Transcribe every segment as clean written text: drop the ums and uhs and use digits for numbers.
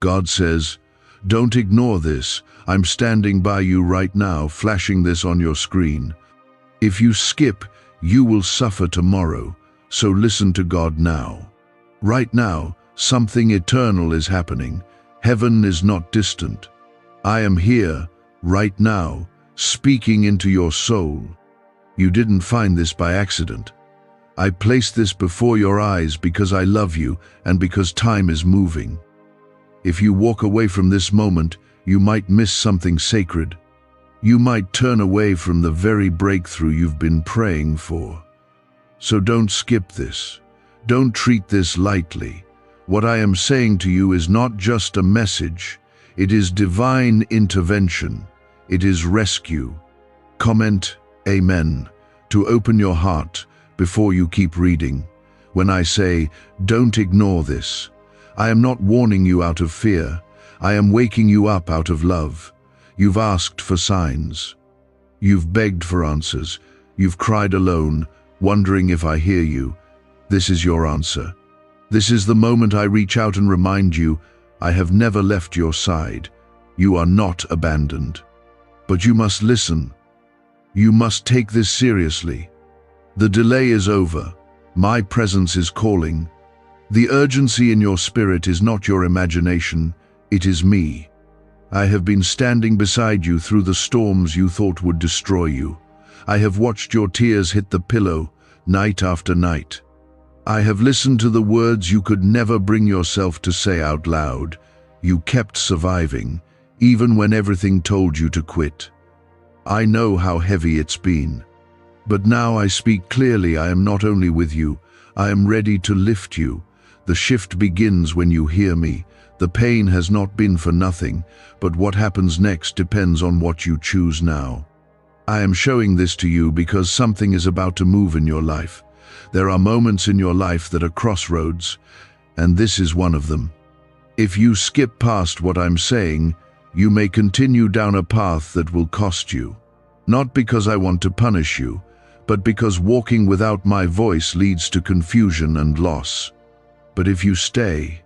God says, "Don't ignore this. I'm standing by you right now, flashing this on your screen. If you skip, you will suffer tomorrow, so listen to God now." Right now, something eternal is happening. Heaven is not distant. I am here, right now, speaking into your soul. You didn't find this by accident. I placed this before your eyes because I love you and because time is moving. If you walk away from this moment, you might miss something sacred. You might turn away from the very breakthrough you've been praying for. So don't skip this. Don't treat this lightly. What I am saying to you is not just a message. It is divine intervention. It is rescue. Comment Amen to open your heart before you keep reading. When I say, don't ignore this, I am not warning you out of fear. I am waking you up out of love. You've asked for signs. You've begged for answers. You've cried alone, wondering if I hear you. This is your answer. This is the moment I reach out and remind you, I have never left your side. You are not abandoned. But you must listen. You must take this seriously. The delay is over. My presence is calling. The urgency in your spirit is not your imagination. It is me. I have been standing beside you through the storms you thought would destroy you. I have watched your tears hit the pillow, night after night. I have listened to the words you could never bring yourself to say out loud. You kept surviving, even when everything told you to quit. I know how heavy it's been. But now I speak clearly. I am not only with you, I am ready to lift you. The shift begins when you hear me. The pain has not been for nothing, but what happens next depends on what you choose now. I am showing this to you because something is about to move in your life. There are moments in your life that are crossroads, and this is one of them. If you skip past what I'm saying, you may continue down a path that will cost you. Not because I want to punish you, but because walking without my voice leads to confusion and loss. But if you stay,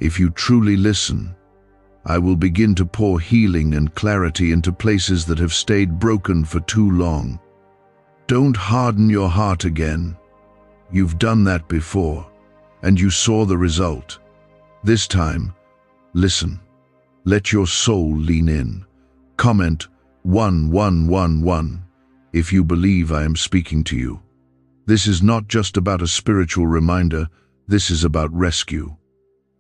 if you truly listen, I will begin to pour healing and clarity into places that have stayed broken for too long. Don't harden your heart again. You've done that before, and you saw the result. This time, listen. Let your soul lean in. Comment 1111 if you believe I am speaking to you. This is not just about a spiritual reminder, this is about rescue.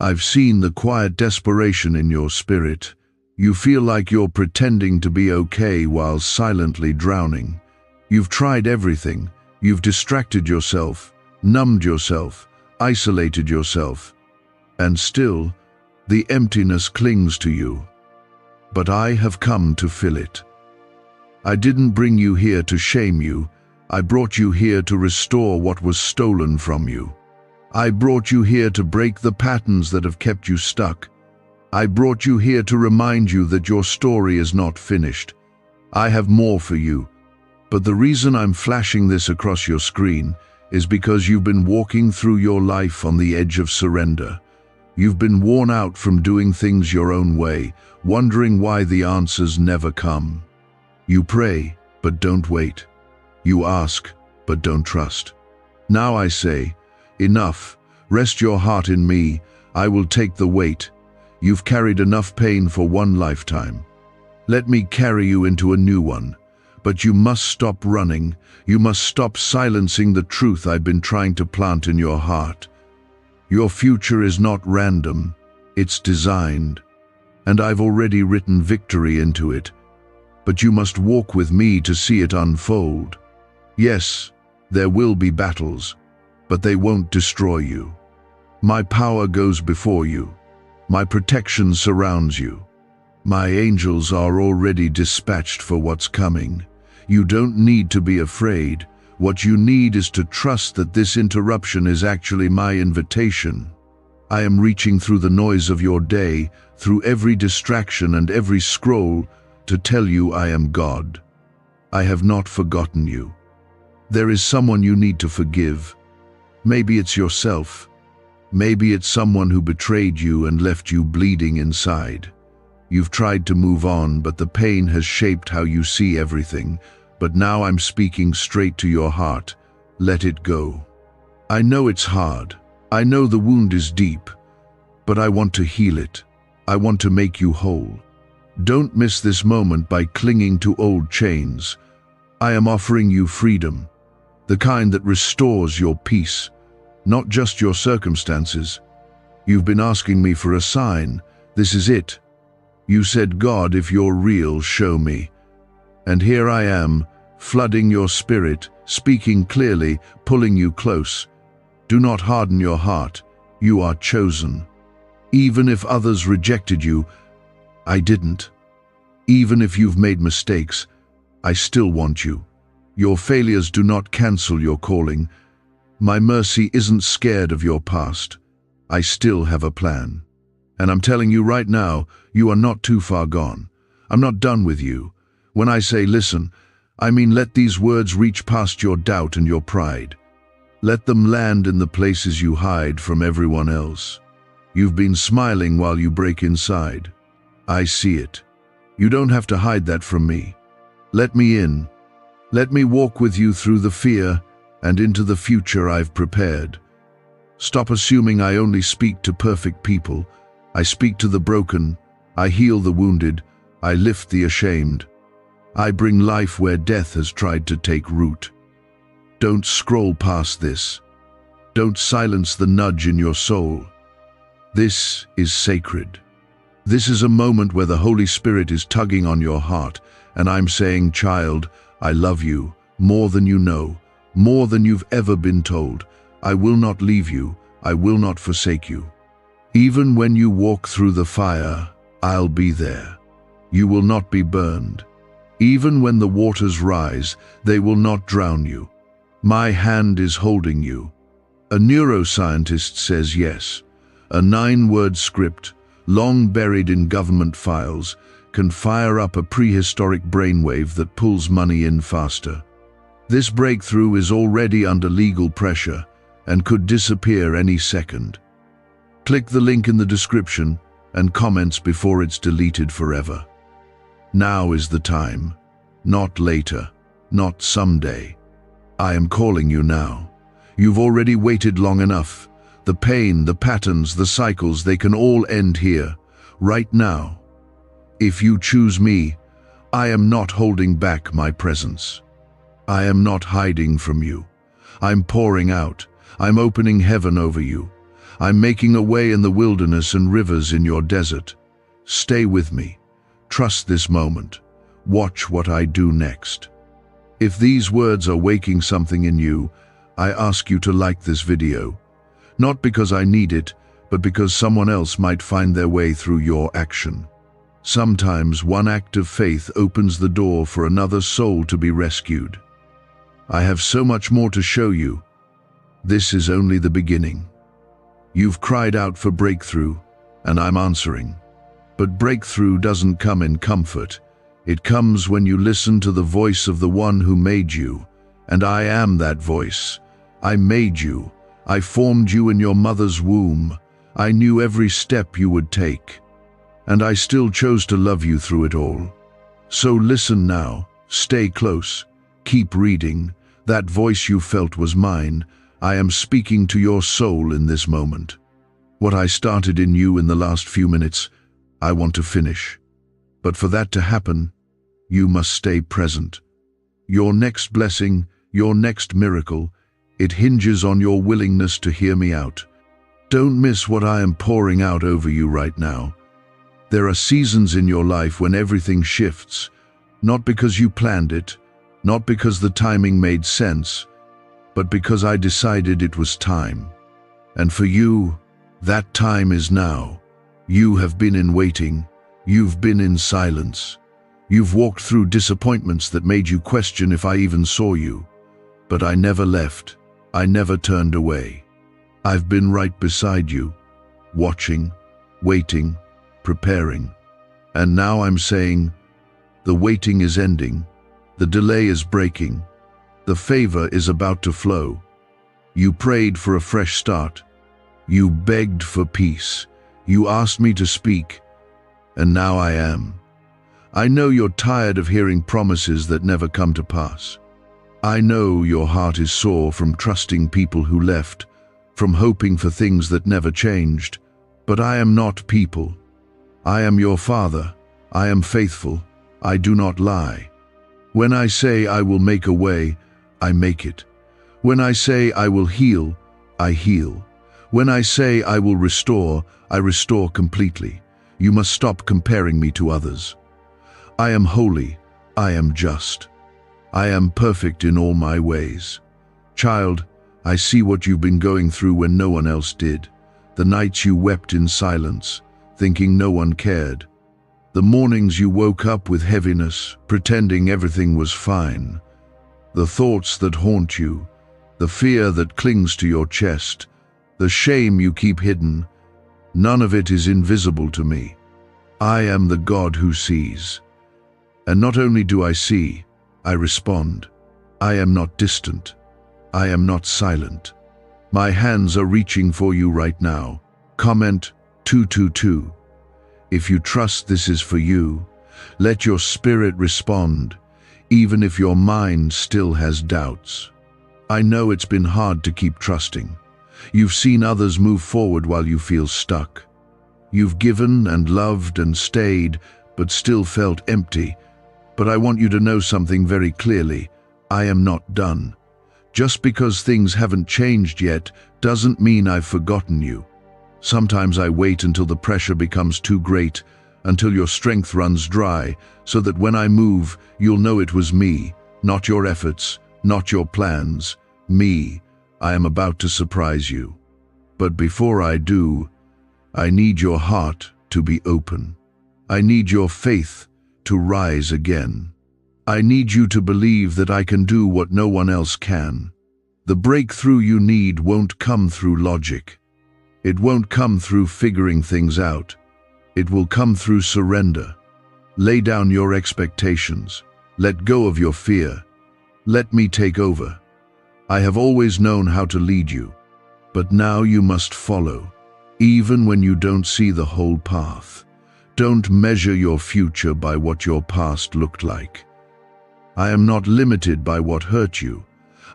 I've seen the quiet desperation in your spirit. You feel like you're pretending to be okay while silently drowning. You've tried everything. You've distracted yourself, numbed yourself, isolated yourself. And still, the emptiness clings to you. But I have come to fill it. I didn't bring you here to shame you. I brought you here to restore what was stolen from you. I brought you here to break the patterns that have kept you stuck. I brought you here to remind you that your story is not finished. I have more for you. But the reason I'm flashing this across your screen is because you've been walking through your life on the edge of surrender. You've been worn out from doing things your own way, wondering why the answers never come. You pray, but don't wait. You ask, but don't trust. Now I say, enough. Rest your heart in me. I will take the weight. You've carried enough pain for one lifetime. Let me carry you into a new one. But you must stop running. You must stop silencing the truth I've been trying to plant in your heart. Your future is not random. It's designed. And I've already written victory into it. But you must walk with me to see it unfold. Yes, there will be battles, but they won't destroy you. My power goes before you. My protection surrounds you. My angels are already dispatched for what's coming. You don't need to be afraid. What you need is to trust that this interruption is actually my invitation. I am reaching through the noise of your day, through every distraction and every scroll, to tell you I am God. I have not forgotten you. There is someone you need to forgive. Maybe it's yourself. Maybe it's someone who betrayed you and left you bleeding inside. You've tried to move on, but the pain has shaped how you see everything. But now I'm speaking straight to your heart. Let it go. I know it's hard. I know the wound is deep. But I want to heal it. I want to make you whole. Don't miss this moment by clinging to old chains. I am offering you freedom, the kind that restores your peace, not just your circumstances. You've been asking me for a sign. This is it. You said, God, if you're real, show me. And here I am, flooding your spirit, speaking clearly, pulling you close. Do not harden your heart. You are chosen. Even if others rejected you, I didn't. Even if you've made mistakes, I still want you. Your failures do not cancel your calling. My mercy isn't scared of your past. I still have a plan. And I'm telling you right now, you are not too far gone. I'm not done with you. When I say listen, I mean let these words reach past your doubt and your pride. Let them land in the places you hide from everyone else. You've been smiling while you break inside. I see it. You don't have to hide that from me. Let me in. Let me walk with you through the fear and into the future I've prepared. Stop assuming I only speak to perfect people. I speak to the broken. I heal the wounded. I lift the ashamed. I bring life where death has tried to take root. Don't scroll past this. Don't silence the nudge in your soul. This is sacred. This is a moment where the Holy Spirit is tugging on your heart, and I'm saying, child, I love you more than you know, more than you've ever been told. I will not leave you. I will not forsake you. Even when you walk through the fire, I'll be there. You will not be burned. Even when the waters rise, they will not drown you. My hand is holding you. A neuroscientist says yes. A 9-word script, long buried in government files, can fire up a prehistoric brainwave that pulls money in faster. This breakthrough is already under legal pressure and could disappear any second. Click the link in the description and comments before it's deleted forever. Now is the time, not later, not someday. I am calling you now. You've already waited long enough. The pain, the patterns, the cycles, they can all end here, right now. If you choose me, I am not holding back my presence. I am not hiding from you. I'm pouring out. I'm opening heaven over you. I'm making a way in the wilderness and rivers in your desert. Stay with me. Trust this moment. Watch what I do next. If these words are waking something in you, I ask you to like this video. Not because I need it, but because someone else might find their way through your action. Sometimes one act of faith opens the door for another soul to be rescued. I have so much more to show you. This is only the beginning. You've cried out for breakthrough, and I'm answering. But breakthrough doesn't come in comfort. It comes when you listen to the voice of the one who made you. And I am that voice. I made you. I formed you in your mother's womb. I knew every step you would take. And I still chose to love you through it all. So listen now. Stay close. Keep reading. That voice you felt was mine. I am speaking to your soul in this moment. What I started in you in the last few minutes, I want to finish. But for that to happen, you must stay present. Your next blessing, your next miracle, it hinges on your willingness to hear me out. Don't miss what I am pouring out over you right now. There are seasons in your life when everything shifts, not because you planned it, not because the timing made sense, but because I decided it was time. And for you, that time is now. You have been in waiting. You've been in silence. You've walked through disappointments that made you question if I even saw you. But I never left. I never turned away. I've been right beside you, watching, waiting, preparing. And now I'm saying, the waiting is ending. The delay is breaking. The favor is about to flow. You prayed for a fresh start. You begged for peace. You asked me to speak, and now I am. I know you're tired of hearing promises that never come to pass. I know your heart is sore from trusting people who left, from hoping for things that never changed. But I am not people. I am your Father. I am faithful. I do not lie. When I say I will make a way, I make it. When I say I will heal, I heal. When I say I will restore, I restore completely. You must stop comparing me to others. I am holy. I am just. I am perfect in all my ways. Child, I see what you've been going through when no one else did. The nights you wept in silence, thinking no one cared. The mornings you woke up with heaviness, pretending everything was fine. The thoughts that haunt you, the fear that clings to your chest, the shame you keep hidden, none of it is invisible to me. I am the God who sees. And not only do I see, I respond. I am not distant. I am not silent. My hands are reaching for you right now. Comment 222. If you trust this is for you, let your spirit respond, even if your mind still has doubts. I know it's been hard to keep trusting. You've seen others move forward while you feel stuck. You've given and loved and stayed, but still felt empty. But I want you to know something very clearly. I am not done. Just because things haven't changed yet doesn't mean I've forgotten you. Sometimes I wait until the pressure becomes too great, until your strength runs dry, so that when I move, you'll know it was me, not your efforts, not your plans, me. I am about to surprise you. But before I do, I need your heart to be open. I need your faith to rise again. I need you to believe that I can do what no one else can. The breakthrough you need won't come through logic. It won't come through figuring things out. It will come through surrender. Lay down your expectations. Let go of your fear. Let me take over. I have always known how to lead you, but now you must follow, even when you don't see the whole path. Don't measure your future by what your past looked like. I am not limited by what hurt you.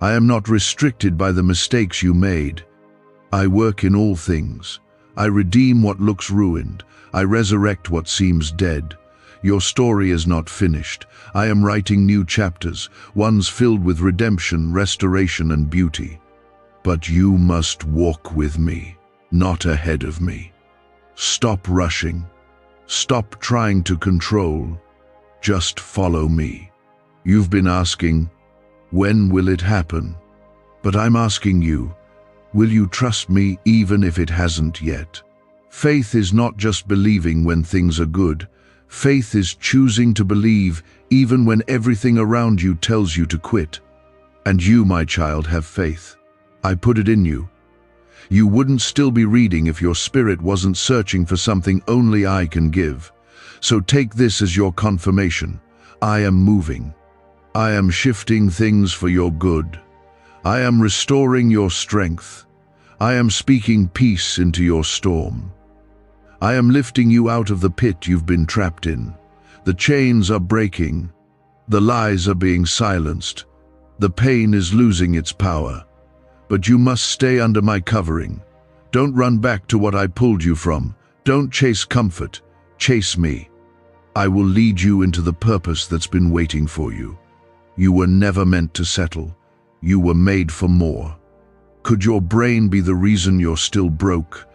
I am not restricted by the mistakes you made. I work in all things. I redeem what looks ruined. I resurrect what seems dead. Your story is not finished. I am writing new chapters, ones filled with redemption, restoration, and beauty. But you must walk with me, not ahead of me. Stop rushing. Stop trying to control. Just follow me. You've been asking, when will it happen? But I'm asking you, will you trust me even if it hasn't yet? Faith is not just believing when things are good. Faith is choosing to believe even when everything around you tells you to quit. And you, my child, have faith. I put it in you. You wouldn't still be reading if your spirit wasn't searching for something only I can give. So take this as your confirmation. I am moving. I am shifting things for your good. I am restoring your strength. I am speaking peace into your storm. I am lifting you out of the pit you've been trapped in. The chains are breaking. The lies are being silenced. The pain is losing its power. But you must stay under my covering. Don't run back to what I pulled you from. Don't chase comfort. Chase me. I will lead you into the purpose that's been waiting for you. You were never meant to settle. You were made for more. Could your brain be the reason you're still broke?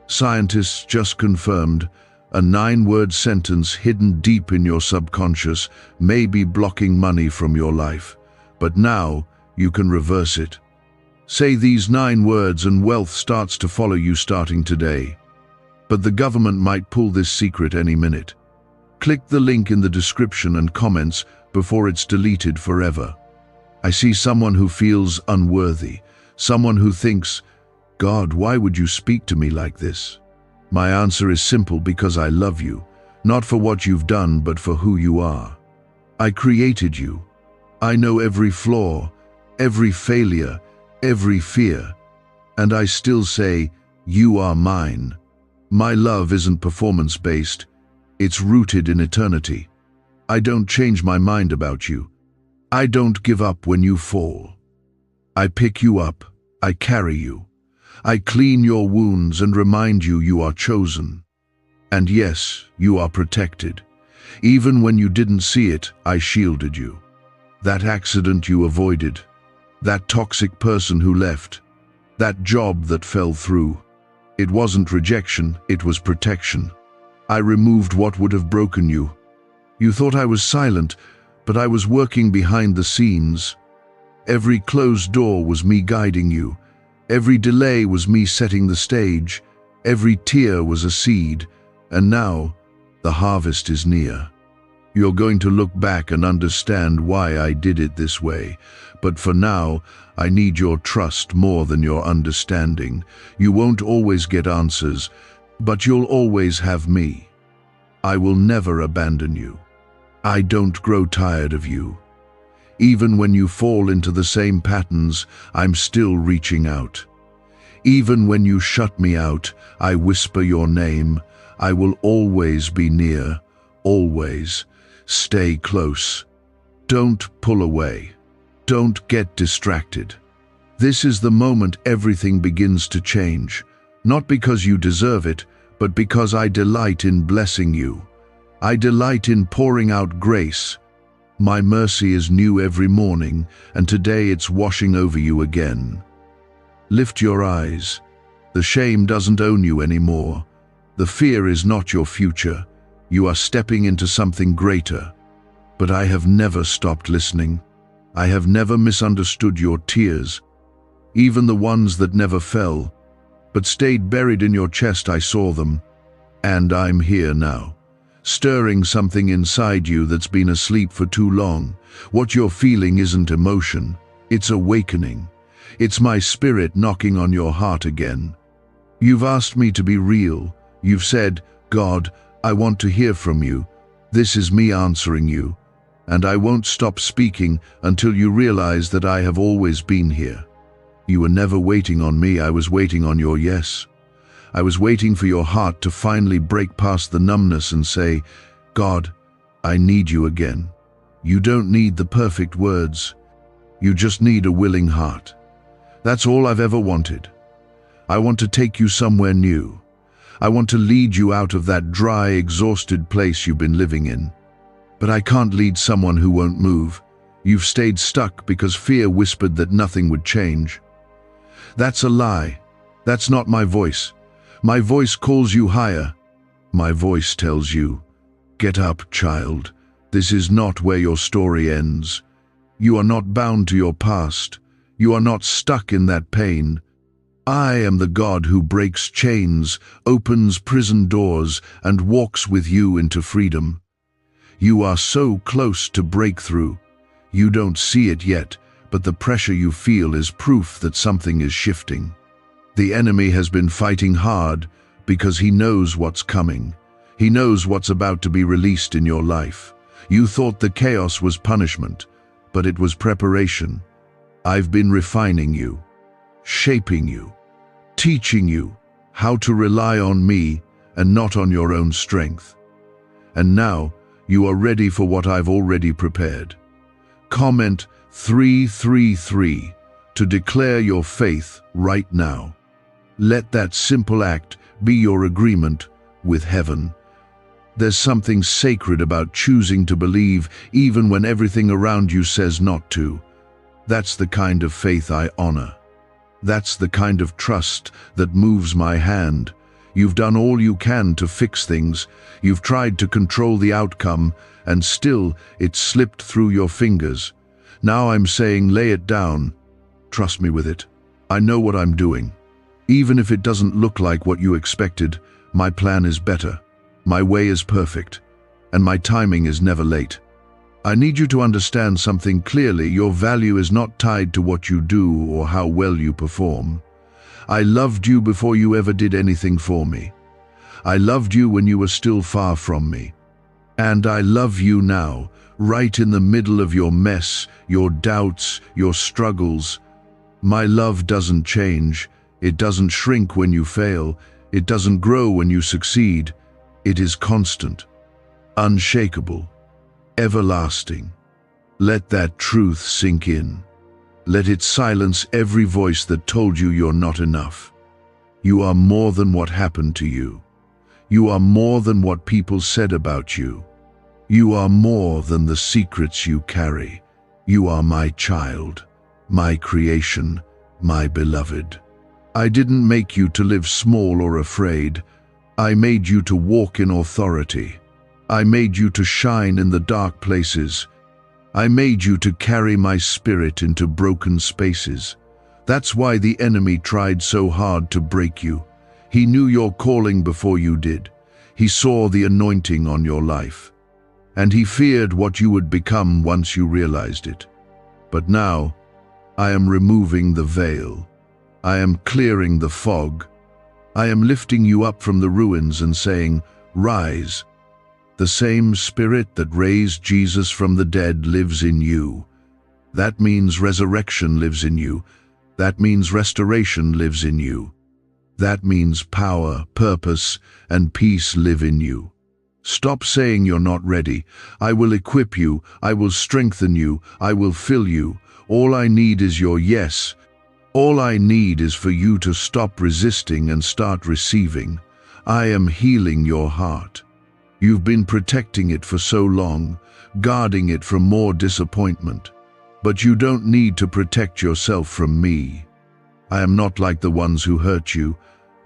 Scientists just confirmed a 9-word sentence hidden deep in your subconscious may be blocking money from your life. But now you can reverse it. Say these 9 words and wealth starts to follow you starting today. But the government might pull this secret any minute. Click the link in the description and comments before it's deleted forever. I see someone who feels unworthy, someone who thinks, God, why would you speak to me like this? My answer is simple: because I love you, not for what you've done, but for who you are. I created you. I know every flaw, every failure, every fear. And I still say, You are mine. My love isn't performance-based. It's rooted in eternity. I don't change my mind about you. I don't give up when you fall. I pick you up. I carry you. I clean your wounds and remind you you are chosen. And yes, you are protected. Even when you didn't see it, I shielded you. That accident you avoided, that toxic person who left, that job that fell through. It wasn't rejection, it was protection. I removed what would have broken you. You thought I was silent, but I was working behind the scenes. Every closed door was me guiding you. Every delay was me setting the stage. Every tear was a seed. And now, the harvest is near. You're going to look back and understand why I did it this way. But for now, I need your trust more than your understanding. You won't always get answers, but you'll always have me. I will never abandon you. I don't grow tired of you. Even when you fall into the same patterns, I'm still reaching out. Even when you shut me out, I whisper your name. I will always be near, always. Stay close. Don't pull away. Don't get distracted. This is the moment everything begins to change, not because you deserve it, but because I delight in blessing you. I delight in pouring out grace. My mercy is new every morning, and today it's washing over you again. Lift your eyes. The shame doesn't own you anymore. The fear is not your future. You are stepping into something greater. But I have never stopped listening. I have never misunderstood your tears, even the ones that never fell, but stayed buried in your chest. I saw them, and I'm here now, stirring something inside you that's been asleep for too long. What you're feeling isn't emotion, it's awakening. It's my spirit knocking on your heart again. You've asked me to be real. You've said, God, I want to hear from you. This is me answering you. And I won't stop speaking until you realize that I have always been here. You were never waiting on me, I was waiting on your yes. I was waiting for your heart to finally break past the numbness and say, God, I need you again. You don't need the perfect words. You just need a willing heart. That's all I've ever wanted. I want to take you somewhere new. I want to lead you out of that dry, exhausted place you've been living in. But I can't lead someone who won't move. You've stayed stuck because fear whispered that nothing would change. That's a lie. That's not my voice. My voice calls you higher. My voice tells you, get up, child. This is not where your story ends. You are not bound to your past. You are not stuck in that pain. I am the God who breaks chains, opens prison doors, and walks with you into freedom. You are so close to breakthrough. You don't see it yet, but the pressure you feel is proof that something is shifting. The enemy has been fighting hard because he knows what's coming. He knows what's about to be released in your life. You thought the chaos was punishment, but it was preparation. I've been refining you, shaping you, teaching you how to rely on me and not on your own strength. And now, you are ready for what I've already prepared. Comment 333 to declare your faith right now. Let that simple act be your agreement with heaven. There's something sacred about choosing to believe even when everything around you says not to. That's the kind of faith I honor. That's the kind of trust that moves my hand. You've done all you can to fix things. You've tried to control the outcome, and still it slipped through your fingers. Now I'm saying lay it down. Trust me with it. I know what I'm doing. Even if it doesn't look like what you expected, my plan is better. My way is perfect, and my timing is never late. I need you to understand something clearly. Your value is not tied to what you do or how well you perform. I loved you before you ever did anything for me. I loved you when you were still far from me. And I love you now, right in the middle of your mess, your doubts, your struggles. My love doesn't change. It doesn't shrink when you fail. It doesn't grow when you succeed. It is constant, unshakable, everlasting. Let that truth sink in. Let it silence every voice that told you you're not enough. You are more than what happened to you. You are more than what people said about you. You are more than the secrets you carry. You are my child, my creation, my beloved. I didn't make you to live small or afraid. I made you to walk in authority. I made you to shine in the dark places. I made you to carry my spirit into broken spaces. That's why the enemy tried so hard to break you. He knew your calling before you did. He saw the anointing on your life. And he feared what you would become once you realized it. But now, I am removing the veil. I am clearing the fog. I am lifting you up from the ruins and saying, "Rise." The same Spirit that raised Jesus from the dead lives in you. That means resurrection lives in you. That means restoration lives in you. That means power, purpose, and peace live in you. Stop saying you're not ready. I will equip you. I will strengthen you. I will fill you. All I need is your yes. All I need is for you to stop resisting and start receiving. I am healing your heart. You've been protecting it for so long, guarding it from more disappointment. But you don't need to protect yourself from me. I am not like the ones who hurt you.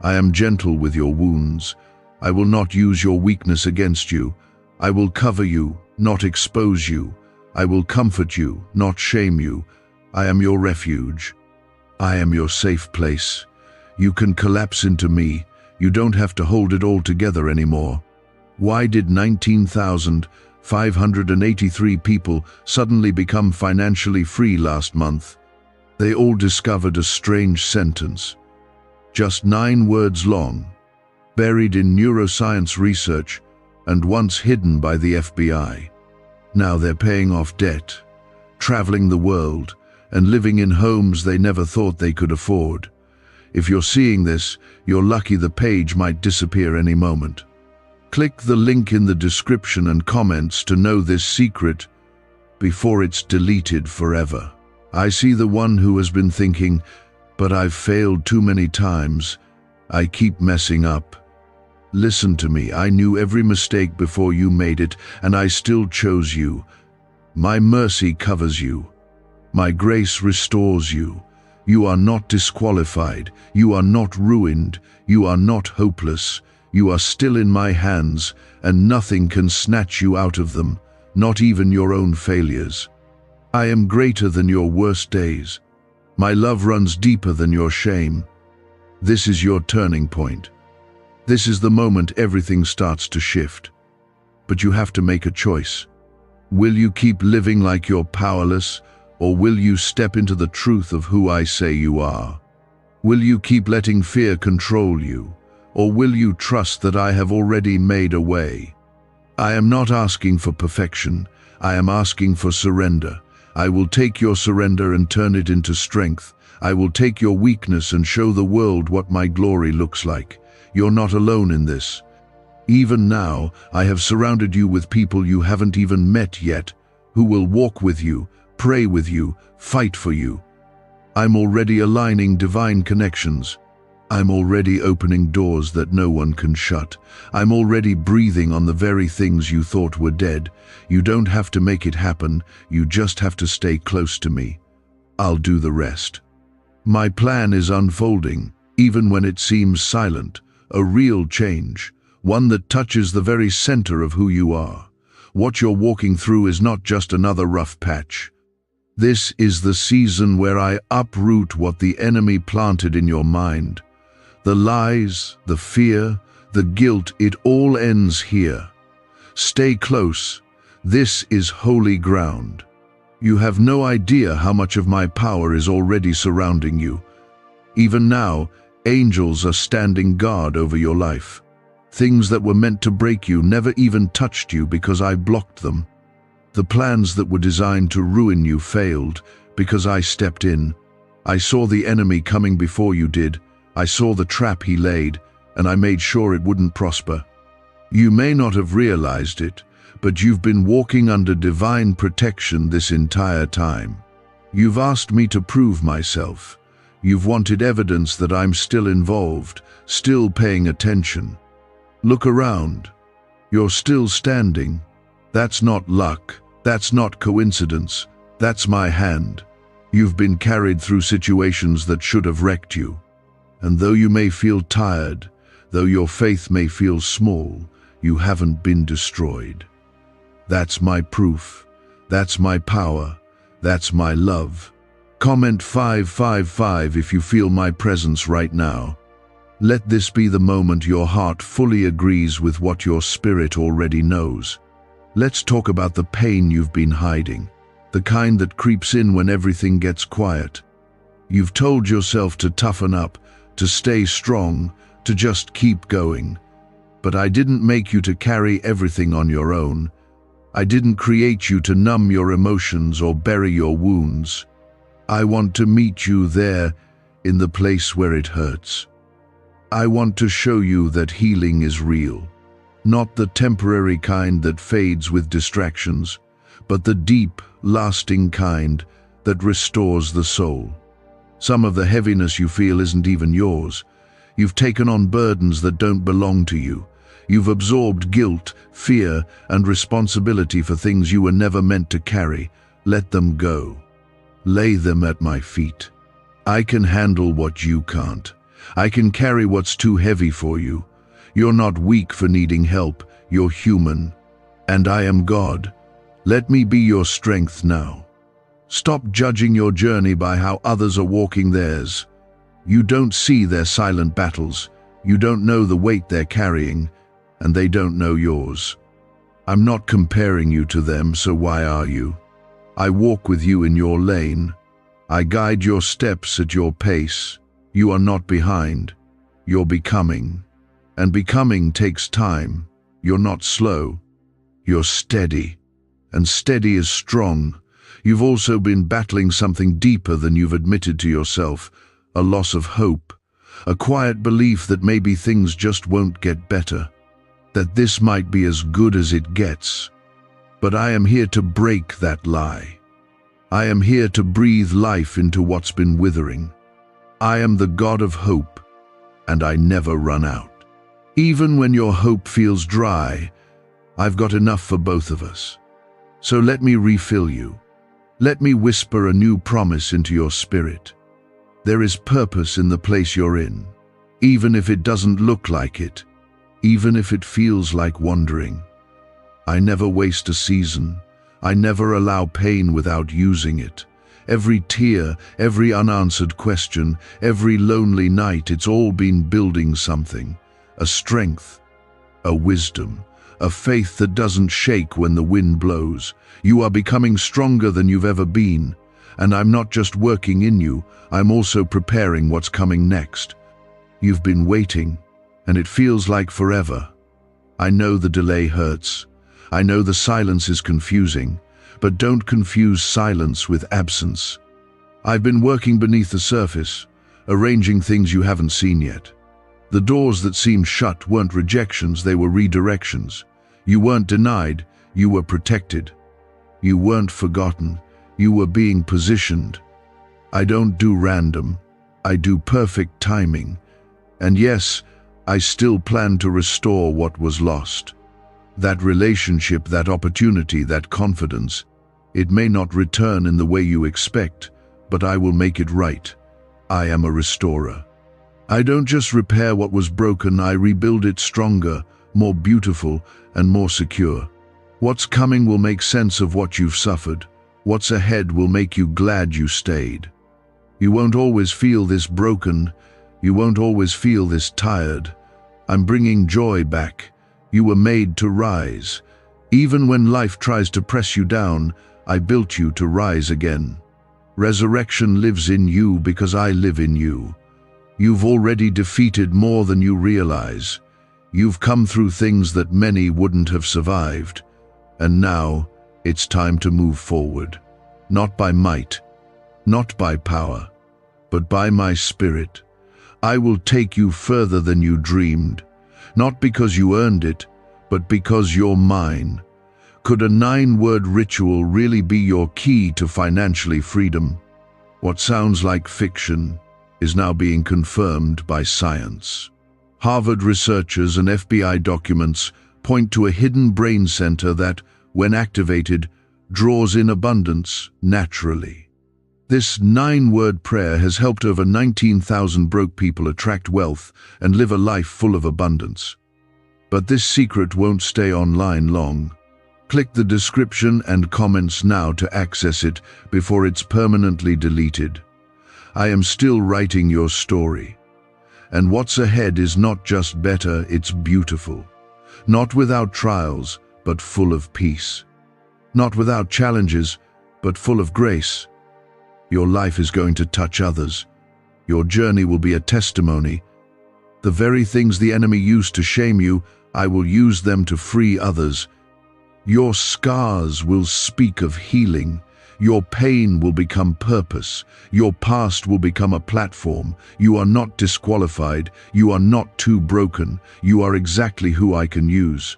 I am gentle with your wounds. I will not use your weakness against you. I will cover you, not expose you. I will comfort you, not shame you. I am your refuge. I am your safe place. You can collapse into me. You don't have to hold it all together anymore. Why did 19,583 people suddenly become financially free last month? They all discovered a strange sentence. Just 9 words long, buried in neuroscience research and once hidden by the FBI. Now they're paying off debt, traveling the world, and living in homes they never thought they could afford. If you're seeing this, you're lucky. The page might disappear any moment. Click the link in the description and comments to know this secret before it's deleted forever. I see the one who has been thinking, "But I've failed too many times. I keep messing up." Listen to me. I knew every mistake before you made it, and I still chose you. My mercy covers you. My grace restores you. You are not disqualified. You are not ruined. You are not hopeless. You are still in my hands, and nothing can snatch you out of them, not even your own failures. I am greater than your worst days. My love runs deeper than your shame. This is your turning point. This is the moment everything starts to shift. But you have to make a choice. Will you keep living like you're powerless, or will you step into the truth of who I say you are? Will you keep letting fear control you, or will you trust that I have already made a way? I am not asking for perfection. I am asking for surrender. I will take your surrender and turn it into strength. I will take your weakness and show the world what my glory looks like. You're not alone in this. Even now, I have surrounded you with people you haven't even met yet, who will walk with you, pray with you, fight for you. I'm already aligning divine connections. I'm already opening doors that no one can shut. I'm already breathing on the very things you thought were dead. You don't have to make it happen. You just have to stay close to me. I'll do the rest. My plan is unfolding, even when it seems silent. A real change, one that touches the very center of who you are. What you're walking through is not just another rough patch. This is the season where I uproot what the enemy planted in your mind. The lies, the fear, the guilt, it all ends here. Stay close. This is holy ground. You have no idea how much of my power is already surrounding you. Even now, angels are standing guard over your life. Things that were meant to break you never even touched you because I blocked them. The plans that were designed to ruin you failed because I stepped in. I saw the enemy coming before you did, I saw the trap he laid, and I made sure it wouldn't prosper. You may not have realized it, but you've been walking under divine protection this entire time. You've asked me to prove myself. You've wanted evidence that I'm still involved, still paying attention. Look around. You're still standing. That's not luck. That's not coincidence. That's my hand. You've been carried through situations that should have wrecked you. And though you may feel tired, though your faith may feel small, you haven't been destroyed. That's my proof. That's my power. That's my love. Comment 555 if you feel my presence right now. Let this be the moment your heart fully agrees with what your spirit already knows. Let's talk about the pain you've been hiding, the kind that creeps in when everything gets quiet. You've told yourself to toughen up, to stay strong, to just keep going. But I didn't make you to carry everything on your own. I didn't create you to numb your emotions or bury your wounds. I want to meet you there, in the place where it hurts. I want to show you that healing is real, not the temporary kind that fades with distractions, but the deep, lasting kind that restores the soul. Some of the heaviness you feel isn't even yours. You've taken on burdens that don't belong to you. You've absorbed guilt, fear, and responsibility for things you were never meant to carry. Let them go. Lay them at my feet. I can handle what you can't. I can carry what's too heavy for you. You're not weak for needing help. You're human. And I am God. Let me be your strength now. Stop judging your journey by how others are walking theirs. You don't see their silent battles. You don't know the weight they're carrying, and they don't know yours. I'm not comparing you to them, so why are you? I walk with you in your lane. I guide your steps at your pace. You are not behind. You're becoming. And becoming takes time. You're not slow. You're steady. And steady is strong. You've also been battling something deeper than you've admitted to yourself, a loss of hope, a quiet belief that maybe things just won't get better, that this might be as good as it gets. But I am here to break that lie. I am here to breathe life into what's been withering. I am the God of hope, and I never run out. Even when your hope feels dry, I've got enough for both of us. So let me refill you. Let me whisper a new promise into your spirit. There is purpose in the place you're in, even if it doesn't look like it, even if it feels like wandering. I never waste a season. I never allow pain without using it. Every tear, every unanswered question, every lonely night, it's all been building something. A strength, a wisdom, a faith that doesn't shake when the wind blows. You are becoming stronger than you've ever been. And I'm not just working in you, I'm also preparing what's coming next. You've been waiting, and it feels like forever. I know the delay hurts. I know the silence is confusing, but don't confuse silence with absence. I've been working beneath the surface, arranging things you haven't seen yet. The doors that seemed shut weren't rejections, they were redirections. You weren't denied, you were protected. You weren't forgotten, you were being positioned. I don't do random, I do perfect timing. And yes, I still plan to restore what was lost. That relationship, that opportunity, that confidence, it may not return in the way you expect, but I will make it right. I am a restorer. I don't just repair what was broken, I rebuild it stronger, more beautiful, and more secure. What's coming will make sense of what you've suffered. What's ahead will make you glad you stayed. You won't always feel this broken. You won't always feel this tired. I'm bringing joy back. You were made to rise. Even when life tries to press you down, I built you to rise again. Resurrection lives in you because I live in you. You've already defeated more than you realize. You've come through things that many wouldn't have survived. And now, it's time to move forward. Not by might, not by power, but by my spirit. I will take you further than you dreamed, not because you earned it, but because you're mine. Could a 9-word ritual really be your key to financially freedom? What sounds like fiction is now being confirmed by science. Harvard researchers and FBI documents point to a hidden brain center that, when activated, draws in abundance naturally. This 9-word prayer has helped over 19,000 broke people attract wealth and live a life full of abundance. But this secret won't stay online long. Click the description and comments now to access it before it's permanently deleted. I am still writing your story. And what's ahead is not just better, it's beautiful. Not without trials, but full of peace. Not without challenges, but full of grace. Your life is going to touch others. Your journey will be a testimony. The very things the enemy used to shame you, I will use them to free others. Your scars will speak of healing. Your pain will become purpose. Your past will become a platform. You are not disqualified. You are not too broken. You are exactly who I can use.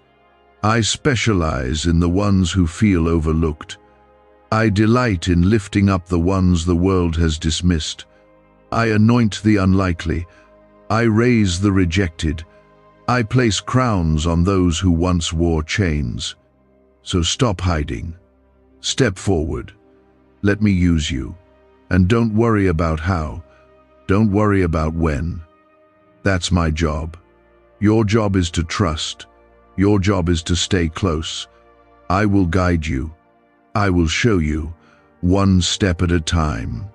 I specialize in the ones who feel overlooked. I delight in lifting up the ones the world has dismissed. I anoint the unlikely. I raise the rejected. I place crowns on those who once wore chains. So stop hiding. Step forward. Let me use you. And don't worry about how. Don't worry about when. That's my job. Your job is to trust. Your job is to stay close. I will guide you. I will show you, one step at a time.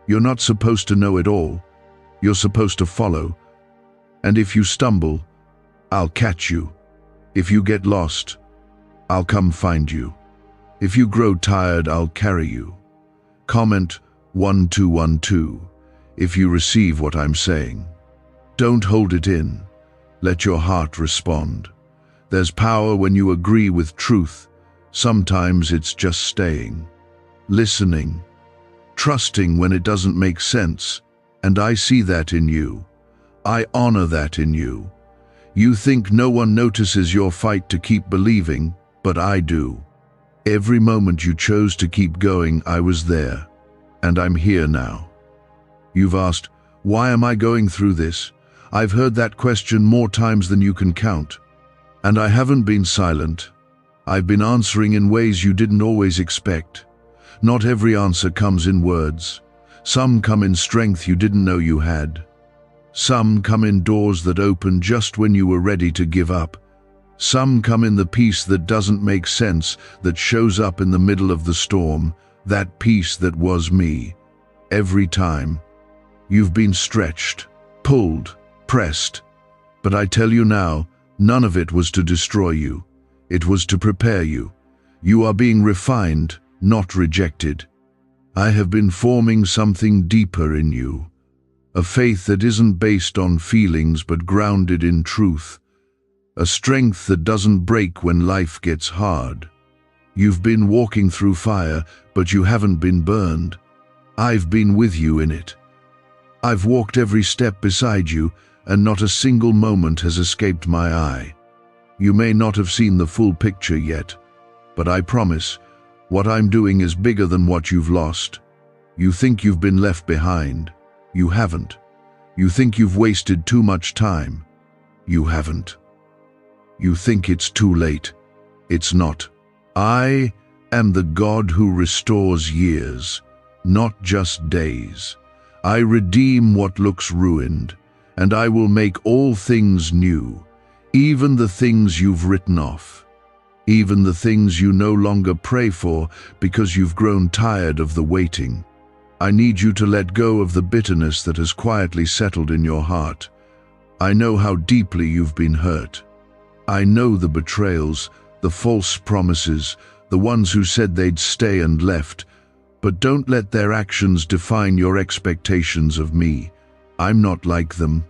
You're not supposed to know it all. You're supposed to follow. And if you stumble, I'll catch you. If you get lost, I'll come find you. If you grow tired, I'll carry you. Comment 1212 if you receive what I'm saying. Don't hold it in. Let your heart respond. There's power when you agree with truth. Sometimes it's just staying, listening, trusting when it doesn't make sense. And I see that in you. I honor that in you. You think no one notices your fight to keep believing, but I do. Every moment you chose to keep going, I was there. And I'm here now. You've asked, why am I going through this? I've heard that question more times than you can count. And I haven't been silent. I've been answering in ways you didn't always expect. Not every answer comes in words. Some come in strength you didn't know you had. Some come in doors that open just when you were ready to give up. Some come in the peace that doesn't make sense, that shows up in the middle of the storm, that peace that was me. Every time. You've been stretched, pulled, pressed. But I tell you now, none of it was to destroy you. It was to prepare you. You are being refined, not rejected. I have been forming something deeper in you. A faith that isn't based on feelings but grounded in truth. A strength that doesn't break when life gets hard. You've been walking through fire, but you haven't been burned. I've been with you in it. I've walked every step beside you, and not a single moment has escaped my eye. You may not have seen the full picture yet, but I promise, what I'm doing is bigger than what you've lost. You think you've been left behind. You haven't. You think you've wasted too much time. You haven't. You think it's too late. It's not. I am the God who restores years, not just days. I redeem what looks ruined, and I will make all things new, even the things you've written off, even the things you no longer pray for because you've grown tired of the waiting. I need you to let go of the bitterness that has quietly settled in your heart. I know how deeply you've been hurt. I know the betrayals, the false promises, the ones who said they'd stay and left, but don't let their actions define your expectations of me. I'm not like them.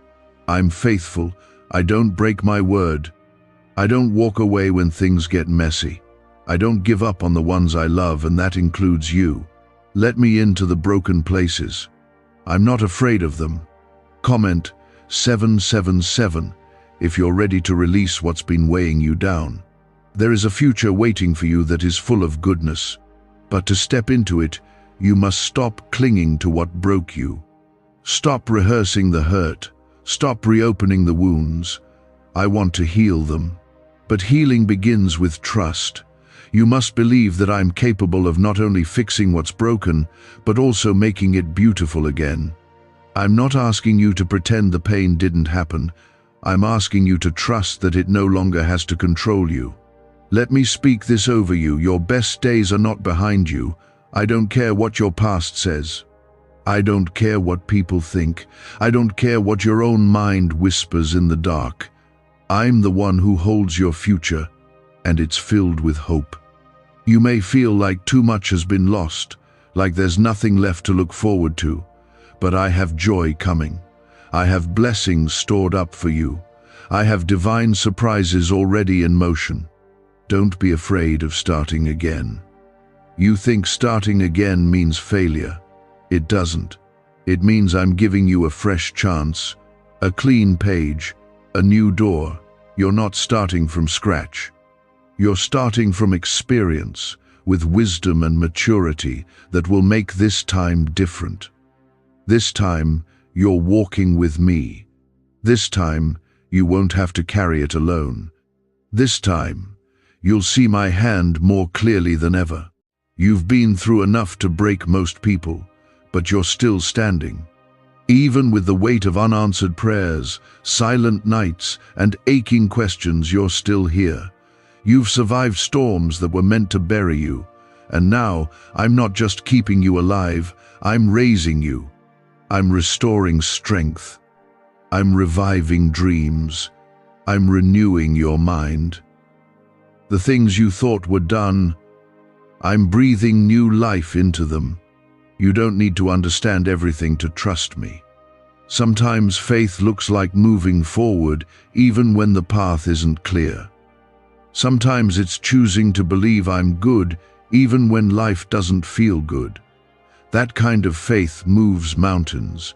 I'm faithful. I don't break my word. I don't walk away when things get messy. I don't give up on the ones I love, and that includes you. Let me into the broken places. I'm not afraid of them. Comment 777 if you're ready to release what's been weighing you down. There is a future waiting for you that is full of goodness. But to step into it, you must stop clinging to what broke you. Stop rehearsing the hurt. Stop reopening the wounds. I want to heal them. But healing begins with trust. You must believe that I'm capable of not only fixing what's broken, but also making it beautiful again. I'm not asking you to pretend the pain didn't happen. I'm asking you to trust that it no longer has to control you. Let me speak this over you. Your best days are not behind you. I don't care what your past says. I don't care what people think. I don't care what your own mind whispers in the dark. I'm the one who holds your future, and it's filled with hope. You may feel like too much has been lost, like there's nothing left to look forward to, but I have joy coming. I have blessings stored up for you. I have divine surprises already in motion. Don't be afraid of starting again. You think starting again means failure. It doesn't. It means I'm giving you a fresh chance, a clean page, a new door. You're not starting from scratch. You're starting from experience, with wisdom and maturity that will make this time different. This time, you're walking with me. This time, you won't have to carry it alone. This time, you'll see my hand more clearly than ever. You've been through enough to break most people, but you're still standing. Even with the weight of unanswered prayers, silent nights, and aching questions, you're still here. You've survived storms that were meant to bury you, and now I'm not just keeping you alive, I'm raising you. I'm restoring strength. I'm reviving dreams. I'm renewing your mind. The things you thought were done, I'm breathing new life into them. You don't need to understand everything to trust me. Sometimes faith looks like moving forward even when the path isn't clear. Sometimes it's choosing to believe I'm good even when life doesn't feel good. That kind of faith moves mountains.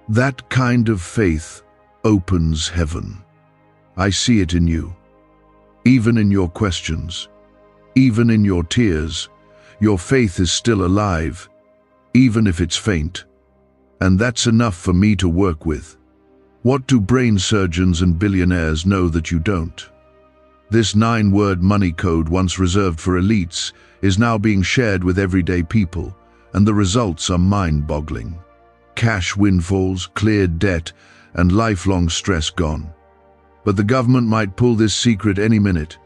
That kind of faith opens heaven. I see it in you. Even in your questions, even in your tears, your faith is still alive, even if it's faint. And that's enough for me to work with. What do brain surgeons and billionaires know that you don't? This 9-word money code, once reserved for elites, is now being shared with everyday people, and the results are mind-boggling. Cash windfalls, cleared debt, and lifelong stress gone. But the government might pull this secret any minute.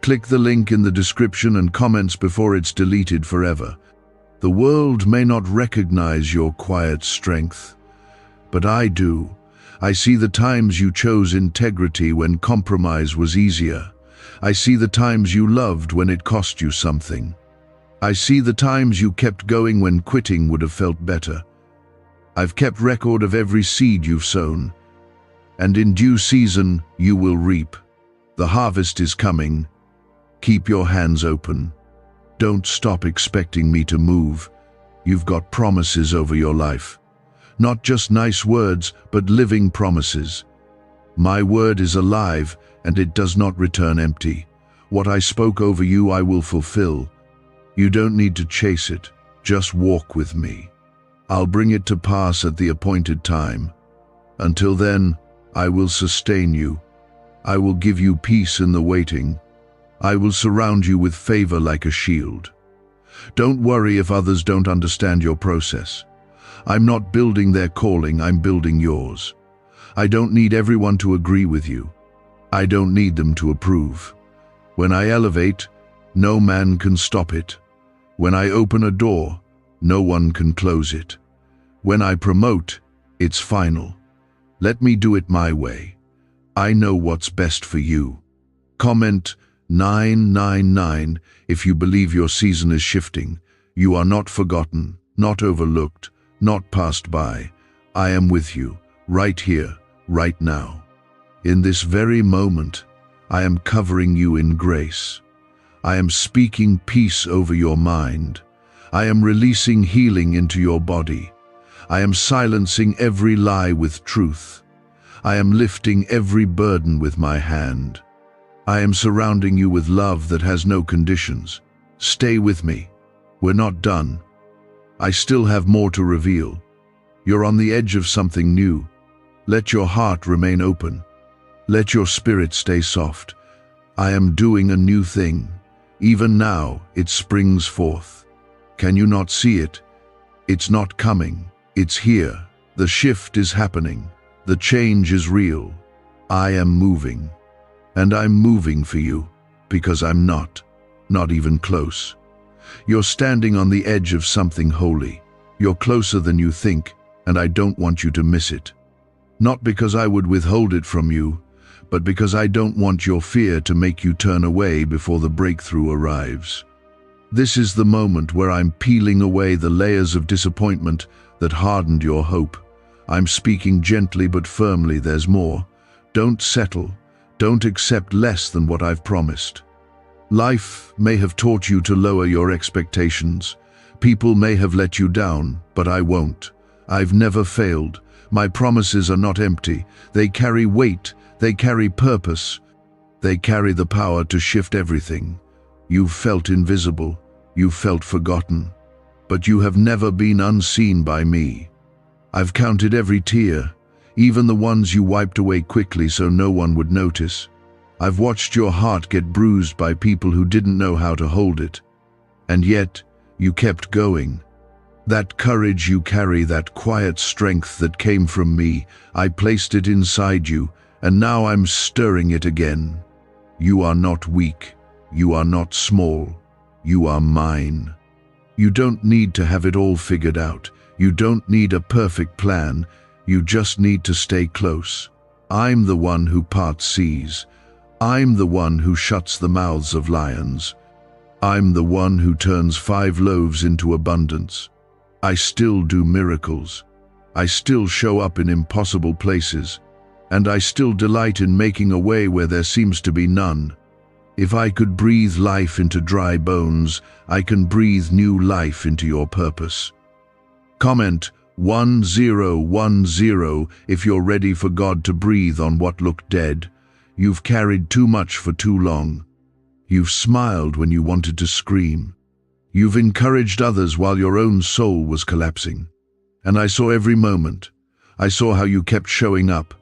Click the link in the description and comments before it's deleted forever. The world may not recognize your quiet strength, but I do. I see the times you chose integrity when compromise was easier. I see the times you loved when it cost you something. I see the times you kept going when quitting would have felt better. I've kept record of every seed you've sown, and in due season you will reap. The harvest is coming. Keep your hands open. Don't stop expecting me to move. You've got promises over your life. Not just nice words, but living promises. My word is alive, and it does not return empty. What I spoke over you, I will fulfill. You don't need to chase it. Just walk with me. I'll bring it to pass at the appointed time. Until then, I will sustain you. I will give you peace in the waiting. I will surround you with favor like a shield. Don't worry if others don't understand your process. I'm not building their calling, I'm building yours. I don't need everyone to agree with you. I don't need them to approve. When I elevate, no man can stop it. When I open a door, no one can close it. When I promote, it's final. Let me do it my way. I know what's best for you. Comment 999 if you believe your season is shifting. You are not forgotten, not overlooked, not passed by. I am with you, right here, right now. In this very moment, I am covering you in grace. I am speaking peace over your mind. I am releasing healing into your body. I am silencing every lie with truth. I am lifting every burden with my hand. I am surrounding you with love that has no conditions. Stay with me. We're not done. I still have more to reveal. You're on the edge of something new. Let your heart remain open. Let your spirit stay soft. I am doing a new thing. Even now, it springs forth. Can you not see it? It's not coming. It's here. The shift is happening. The change is real. I am moving. And I'm moving for you, because I'm not even close. You're standing on the edge of something holy. You're closer than you think, and I don't want you to miss it. Not because I would withhold it from you, but because I don't want your fear to make you turn away before the breakthrough arrives. This is the moment where I'm peeling away the layers of disappointment that hardened your hope. I'm speaking gently but firmly. There's more. Don't settle. Don't accept less than what I've promised. Life may have taught you to lower your expectations. People may have let you down, but I won't. I've never failed. My promises are not empty. They carry weight. They carry purpose. They carry the power to shift everything. You've felt invisible. You've felt forgotten. But you have never been unseen by me. I've counted every tear, even the ones you wiped away quickly so no one would notice. I've watched your heart get bruised by people who didn't know how to hold it. And yet, you kept going. That courage you carry, that quiet strength that came from me, I placed it inside you, and now I'm stirring it again. You are not weak. You are not small. You are mine. You don't need to have it all figured out. You don't need a perfect plan. You just need to stay close. I'm the one who parts seas. I'm the one who shuts the mouths of lions. I'm the one who turns 5 loaves into abundance. I still do miracles. I still show up in impossible places. And I still delight in making a way where there seems to be none. If I could breathe life into dry bones, I can breathe new life into your purpose. Comment 1010 if you're ready for God to breathe on what looked dead. You've carried too much for too long. You've smiled when you wanted to scream. You've encouraged others while your own soul was collapsing. And I saw every moment. I saw how you kept showing up.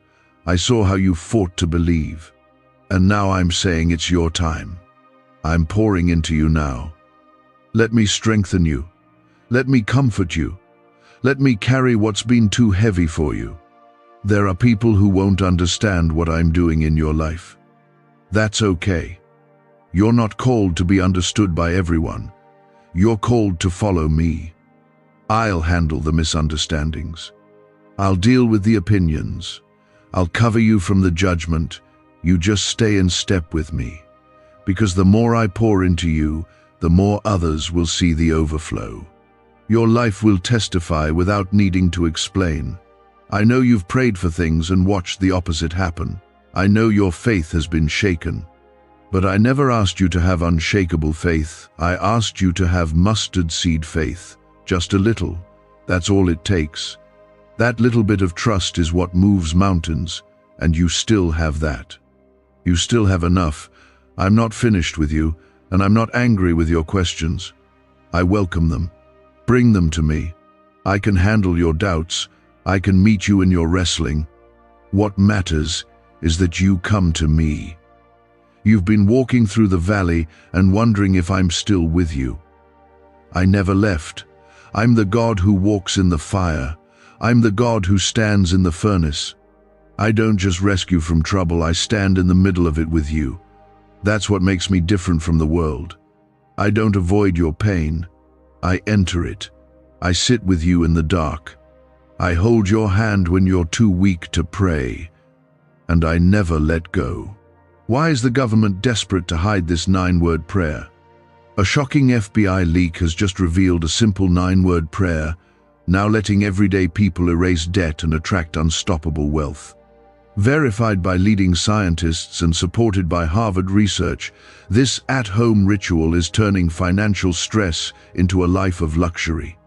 I saw how you fought to believe. And now I'm saying it's your time. I'm pouring into you now. Let me strengthen you. Let me comfort you. Let me carry what's been too heavy for you. There are people who won't understand what I'm doing in your life. That's okay. You're not called to be understood by everyone. You're called to follow me. I'll handle the misunderstandings. I'll deal with the opinions. I'll cover you from the judgment. You just stay in step with me. Because the more I pour into you, the more others will see the overflow. Your life will testify without needing to explain. I know you've prayed for things and watched the opposite happen. I know your faith has been shaken. But I never asked you to have unshakable faith. I asked you to have mustard seed faith. Just a little. That's all it takes. That little bit of trust is what moves mountains, and you still have that. You still have enough. I'm not finished with you, and I'm not angry with your questions. I welcome them. Bring them to me. I can handle your doubts. I can meet you in your wrestling. What matters is that you come to me. You've been walking through the valley and wondering if I'm still with you. I never left. I'm the God who walks in the fire. I'm the God who stands in the furnace. I don't just rescue from trouble, I stand in the middle of it with you. That's what makes me different from the world. I don't avoid your pain. I enter it. I sit with you in the dark. I hold your hand when you're too weak to pray. And I never let go. Why is the government desperate to hide this 9-word prayer? A shocking FBI leak has just revealed a simple 9-word prayer, now letting everyday people erase debt and attract unstoppable wealth. Verified by leading scientists and supported by Harvard research, this at-home ritual is turning financial stress into a life of luxury.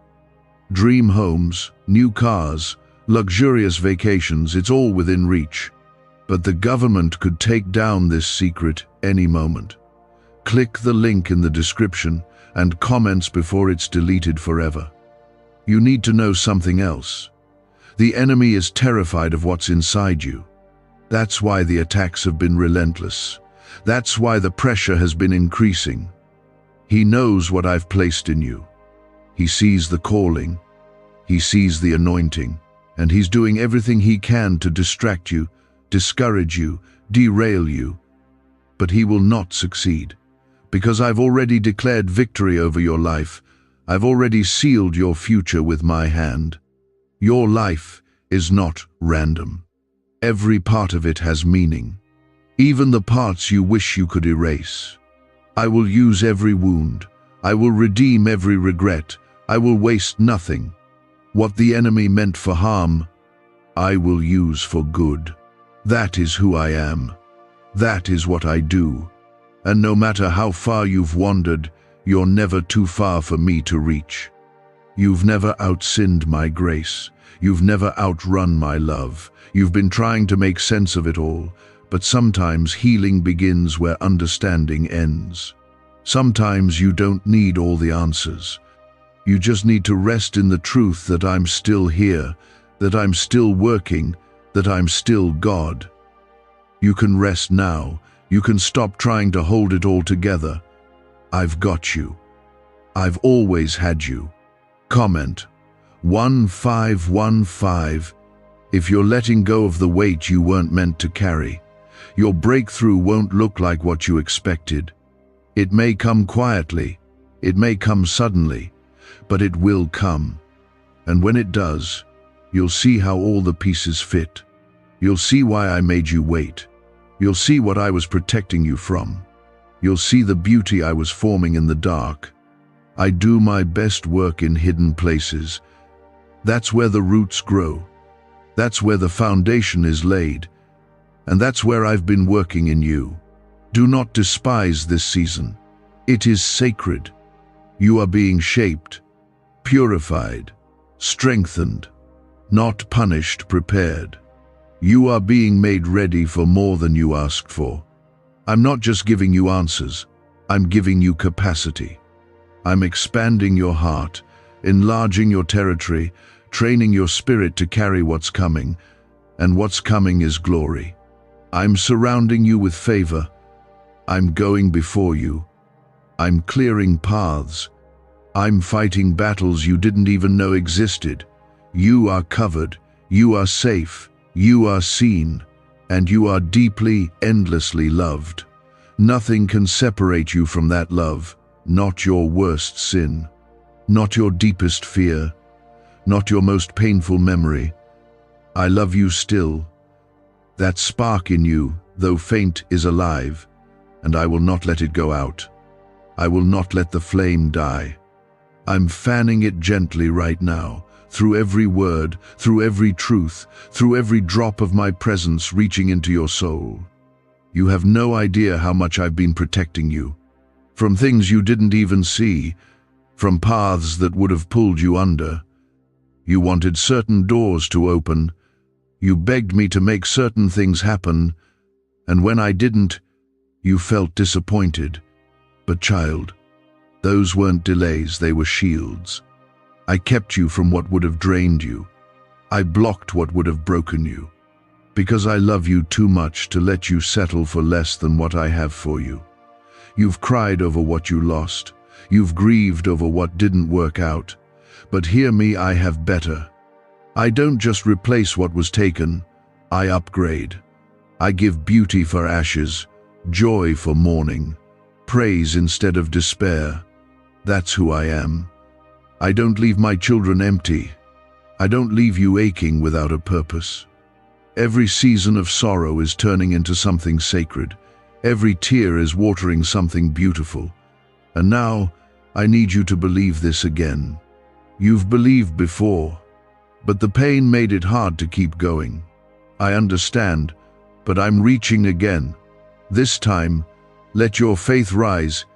Dream homes, new cars, luxurious vacations, it's all within reach. But the government could take down this secret any moment. Click the link in the description and comments before it's deleted forever. You need to know something else. The enemy is terrified of what's inside you. That's why the attacks have been relentless. That's why the pressure has been increasing. He knows what I've placed in you. He sees the calling. He sees the anointing. And he's doing everything he can to distract you, discourage you, derail you. But he will not succeed. Because I've already declared victory over your life. I've already sealed your future with my hand. Your life is not random. Every part of it has meaning. Even the parts you wish you could erase. I will use every wound. I will redeem every regret. I will waste nothing. What the enemy meant for harm, I will use for good. That is who I am. That is what I do. And no matter how far you've wandered, you're never too far for me to reach. You've never outsinned my grace. You've never outrun my love. You've been trying to make sense of it all, but sometimes healing begins where understanding ends. Sometimes you don't need all the answers. You just need to rest in the truth that I'm still here, that I'm still working, that I'm still God. You can rest now. You can stop trying to hold it all together. I've got you. I've always had you. Comment 1515 if you're letting go of the weight you weren't meant to carry. Your breakthrough won't look like what you expected. It may come quietly, it may come suddenly, but it will come. And when it does, you'll see how all the pieces fit. You'll see why I made you wait. You'll see what I was protecting you from. You'll see the beauty I was forming in the dark. I do my best work in hidden places. That's where the roots grow. That's where the foundation is laid. And that's where I've been working in you. Do not despise this season. It is sacred. You are being shaped, purified, strengthened, not punished, prepared. You are being made ready for more than you asked for. I'm not just giving you answers, I'm giving you capacity. I'm expanding your heart, enlarging your territory, training your spirit to carry what's coming, and what's coming is glory. I'm surrounding you with favor. I'm going before you. I'm clearing paths. I'm fighting battles you didn't even know existed. You are covered. You are safe. You are seen. And you are deeply, endlessly loved. Nothing can separate you from that love. Not your worst sin. Not your deepest fear. Not your most painful memory. I love you still. That spark in you, though faint, is alive, and I will not let it go out. I will not let the flame die. I'm fanning it gently right now, through every word, through every truth, through every drop of my presence reaching into your soul. You have no idea how much I've been protecting you. From things you didn't even see, from paths that would have pulled you under. You wanted certain doors to open. You begged me to make certain things happen, and when I didn't, you felt disappointed. But child, those weren't delays, they were shields. I kept you from what would have drained you. I blocked what would have broken you. Because I love you too much to let you settle for less than what I have for you. You've cried over what you lost. You've grieved over what didn't work out. But hear me, I have better. I don't just replace what was taken, I upgrade. I give beauty for ashes, joy for mourning, praise instead of despair. That's who I am. I don't leave my children empty. I don't leave you aching without a purpose. Every season of sorrow is turning into something sacred. Every tear is watering something beautiful. And now, I need you to believe this again. You've believed before, but the pain made it hard to keep going. I understand, but I'm reaching again. This time, let your faith rise,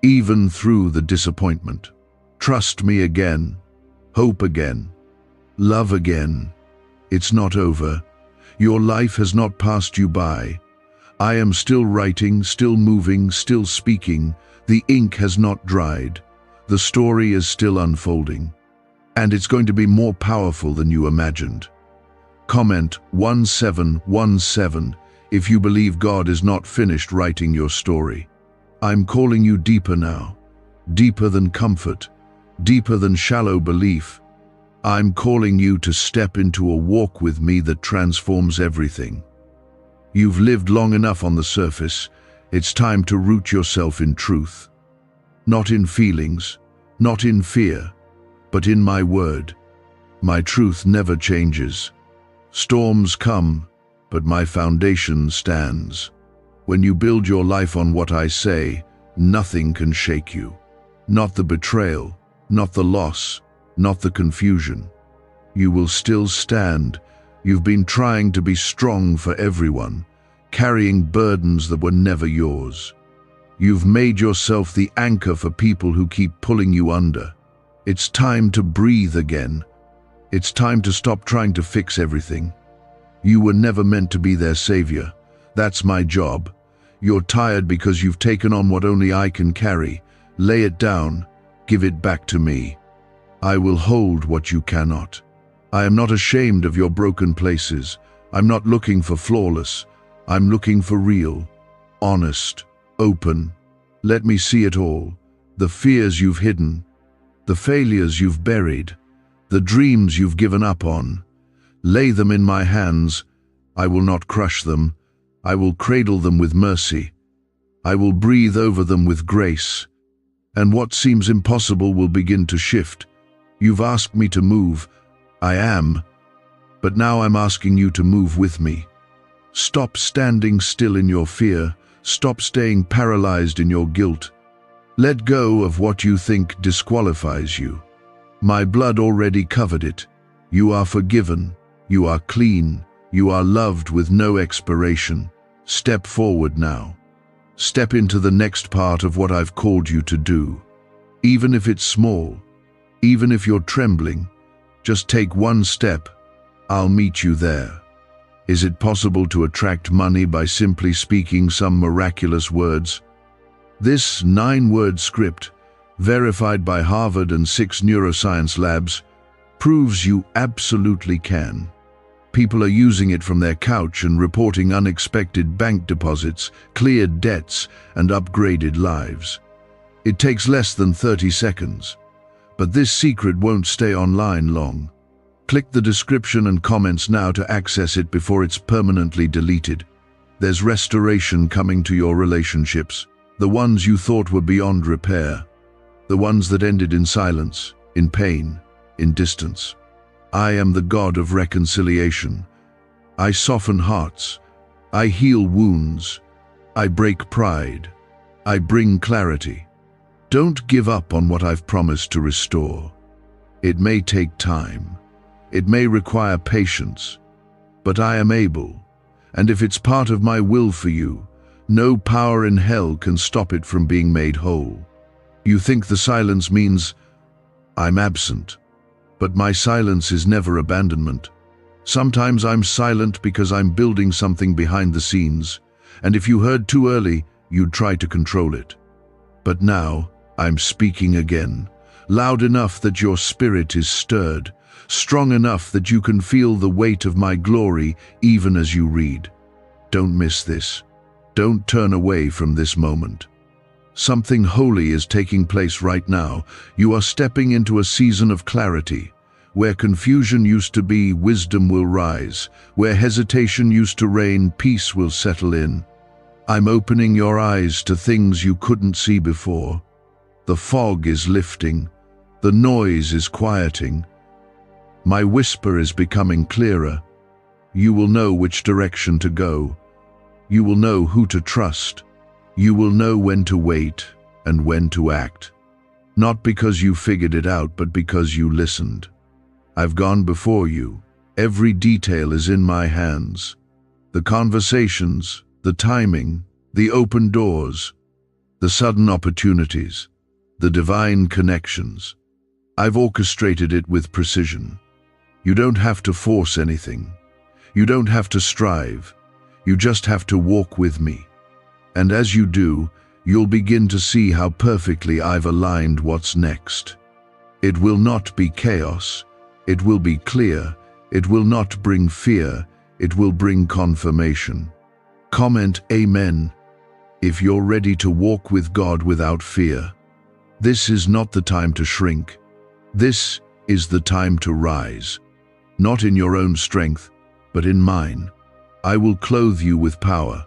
even through the disappointment. Trust me again, hope again, love again, It's not over. Your life has not passed you by. I am still writing, still moving, still speaking. The ink has not dried. The story is still unfolding. And it's going to be more powerful than you imagined. Comment 1717 if you believe God is not finished writing your story. I'm calling you deeper now. Deeper than comfort. Deeper than shallow belief. I'm calling you to step into a walk with me that transforms everything. You've lived long enough on the surface. It's time to root yourself in truth. Not in feelings, not in fear, but in my word. My truth never changes. Storms come, but my foundation stands. When you build your life on what I say, nothing can shake you. Not the betrayal, not the loss, not the confusion. You will still stand. You've been trying to be strong for everyone, carrying burdens that were never yours. You've made yourself the anchor for people who keep pulling you under. It's time to breathe again. It's time to stop trying to fix everything. You were never meant to be their savior. That's my job. You're tired because you've taken on what only I can carry. Lay it down. Give it back to me. I will hold what you cannot. I am not ashamed of your broken places. I'm not looking for flawless. I'm looking for real, honest, open. Let me see it all. The fears you've hidden, the failures you've buried, the dreams you've given up on. Lay them in my hands. I will not crush them. I will cradle them with mercy. I will breathe over them with grace. And what seems impossible will begin to shift. You've asked me to move. I am. But now I'm asking you to move with me. Stop standing still in your fear. Stop staying paralyzed in your guilt. Let go of what you think disqualifies you. My blood already covered it. You are forgiven. You are clean. You are loved with no expiration. Step forward now. Step into the next part of what I've called you to do. Even if it's small, even if you're trembling, just take one step. I'll meet you there. Is it possible to attract money by simply speaking some miraculous words? This 9-word script, verified by Harvard and 6 neuroscience labs, proves you absolutely can. People are using it from their couch and reporting unexpected bank deposits, cleared debts, and upgraded lives. It takes less than 30 seconds. But this secret won't stay online long. Click the description and comments now to access it before it's permanently deleted. There's restoration coming to your relationships, the ones you thought were beyond repair, the ones that ended in silence, in pain, in distance. I am the God of reconciliation. I soften hearts. I heal wounds. I break pride. I bring clarity. Don't give up on what I've promised to restore. It may take time. It may require patience. But I am able. And if it's part of my will for you, no power in hell can stop it from being made whole. You think the silence means I'm absent. But my silence is never abandonment. Sometimes I'm silent because I'm building something behind the scenes, and if you heard too early, you'd try to control it. But now, I'm speaking again, loud enough that your spirit is stirred, strong enough that you can feel the weight of my glory even as you read. Don't miss this. Don't turn away from this moment. Something holy is taking place right now. You are stepping into a season of clarity. Where confusion used to be, wisdom will rise. Where hesitation used to reign, peace will settle in. I'm opening your eyes to things you couldn't see before. The fog is lifting. The noise is quieting. My whisper is becoming clearer. You will know which direction to go. You will know who to trust. You will know when to wait and when to act. Not because you figured it out, but because you listened. I've gone before you. Every detail is in my hands. The conversations, the timing, the open doors, the sudden opportunities, the divine connections. I've orchestrated it with precision. You don't have to force anything. You don't have to strive. You just have to walk with me. And as you do, you'll begin to see how perfectly I've aligned what's next. It will not be chaos. It will be clear. It will not bring fear. It will bring confirmation. Comment Amen if you're ready to walk with God without fear. This is not the time to shrink. This is the time to rise. Not in your own strength, but in mine. I will clothe you with power.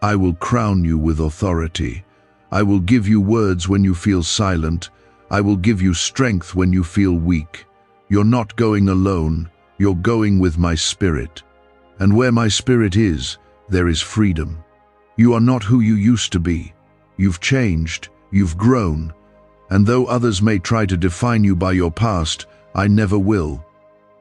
I will crown you with authority. I will give you words when you feel silent. I will give you strength when you feel weak. You're not going alone. You're going with my spirit. And where my spirit is, there is freedom. You are not who you used to be. You've changed. You've grown. And though others may try to define you by your past, I never will.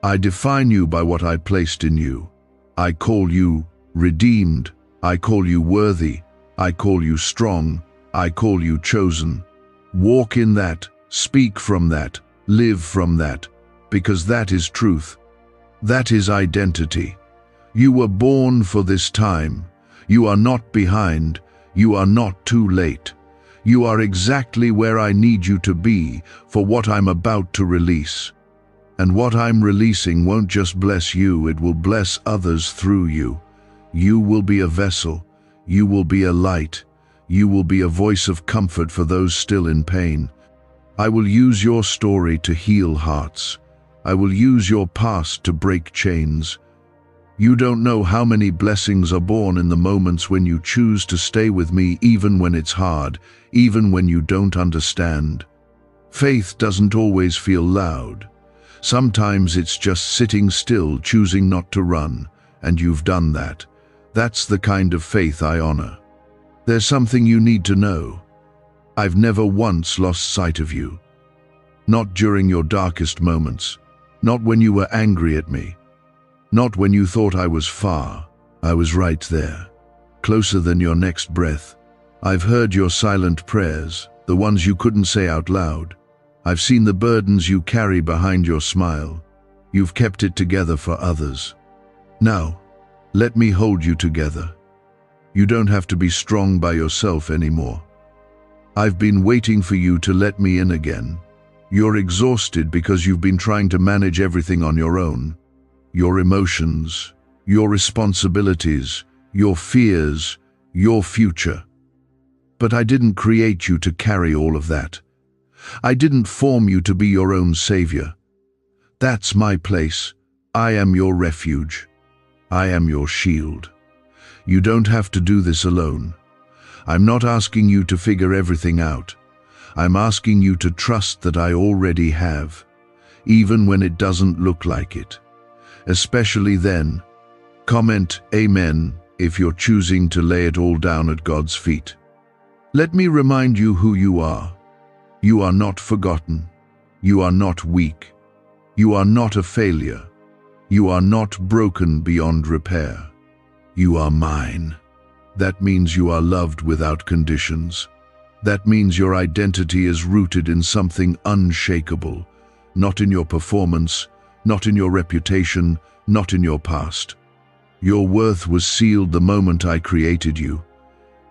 I define you by what I placed in you. I call you redeemed. I call you worthy. I call you strong. I call you chosen. Walk in that, speak from that, live from that, because that is truth. That is identity. You were born for this time. You are not behind. You are not too late. You are exactly where I need you to be for what I'm about to release. And what I'm releasing won't just bless you, it will bless others through you. You will be a vessel. You will be a light. You will be a voice of comfort for those still in pain. I will use your story to heal hearts. I will use your past to break chains. You don't know how many blessings are born in the moments when you choose to stay with me, even when it's hard, even when you don't understand. Faith doesn't always feel loud. Sometimes it's just sitting still, choosing not to run, and you've done that. That's the kind of faith I honor. There's something you need to know. I've never once lost sight of you. Not during your darkest moments. Not when you were angry at me. Not when you thought I was far. I was right there, closer than your next breath. I've heard your silent prayers, the ones you couldn't say out loud. I've seen the burdens you carry behind your smile. You've kept it together for others. Now, let me hold you together. You don't have to be strong by yourself anymore. I've been waiting for you to let me in again. You're exhausted because you've been trying to manage everything on your own. Your emotions, your responsibilities, your fears, your future. But I didn't create you to carry all of that. I didn't form you to be your own savior. That's my place. I am your refuge. I am your shield. You don't have to do this alone. I'm not asking you to figure everything out. I'm asking you to trust that I already have, even when it doesn't look like it. Especially then. Comment Amen if you're choosing to lay it all down at God's feet. Let me remind you who you are. You are not forgotten. You are not weak. You are not a failure. You are not broken beyond repair. You are mine. That means you are loved without conditions. That means your identity is rooted in something unshakable, not in your performance, not in your reputation, not in your past. Your worth was sealed the moment I created you,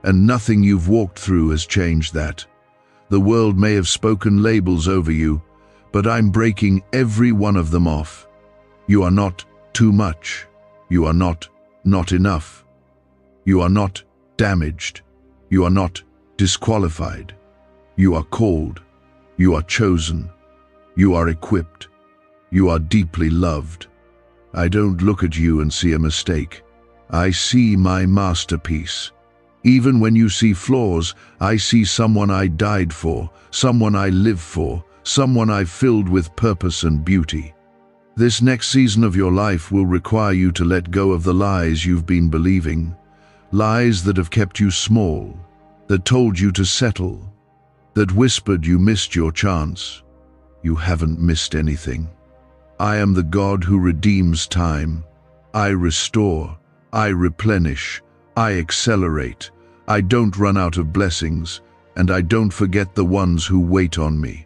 and nothing you've walked through has changed that. The world may have spoken labels over you, but I'm breaking every one of them off. You are not too much. You are not enough. You are not damaged. You are not disqualified. You are called. You are chosen. You are equipped. You are deeply loved. I don't look at you and see a mistake. I see my masterpiece. Even when you see flaws, I see someone I died for, someone I live for, someone I've filled with purpose and beauty. This next season of your life will require you to let go of the lies you've been believing, lies that have kept you small, that told you to settle, that whispered you missed your chance. You haven't missed anything. I am the God who redeems time. I restore. I replenish. I accelerate. I don't run out of blessings, and I don't forget the ones who wait on me.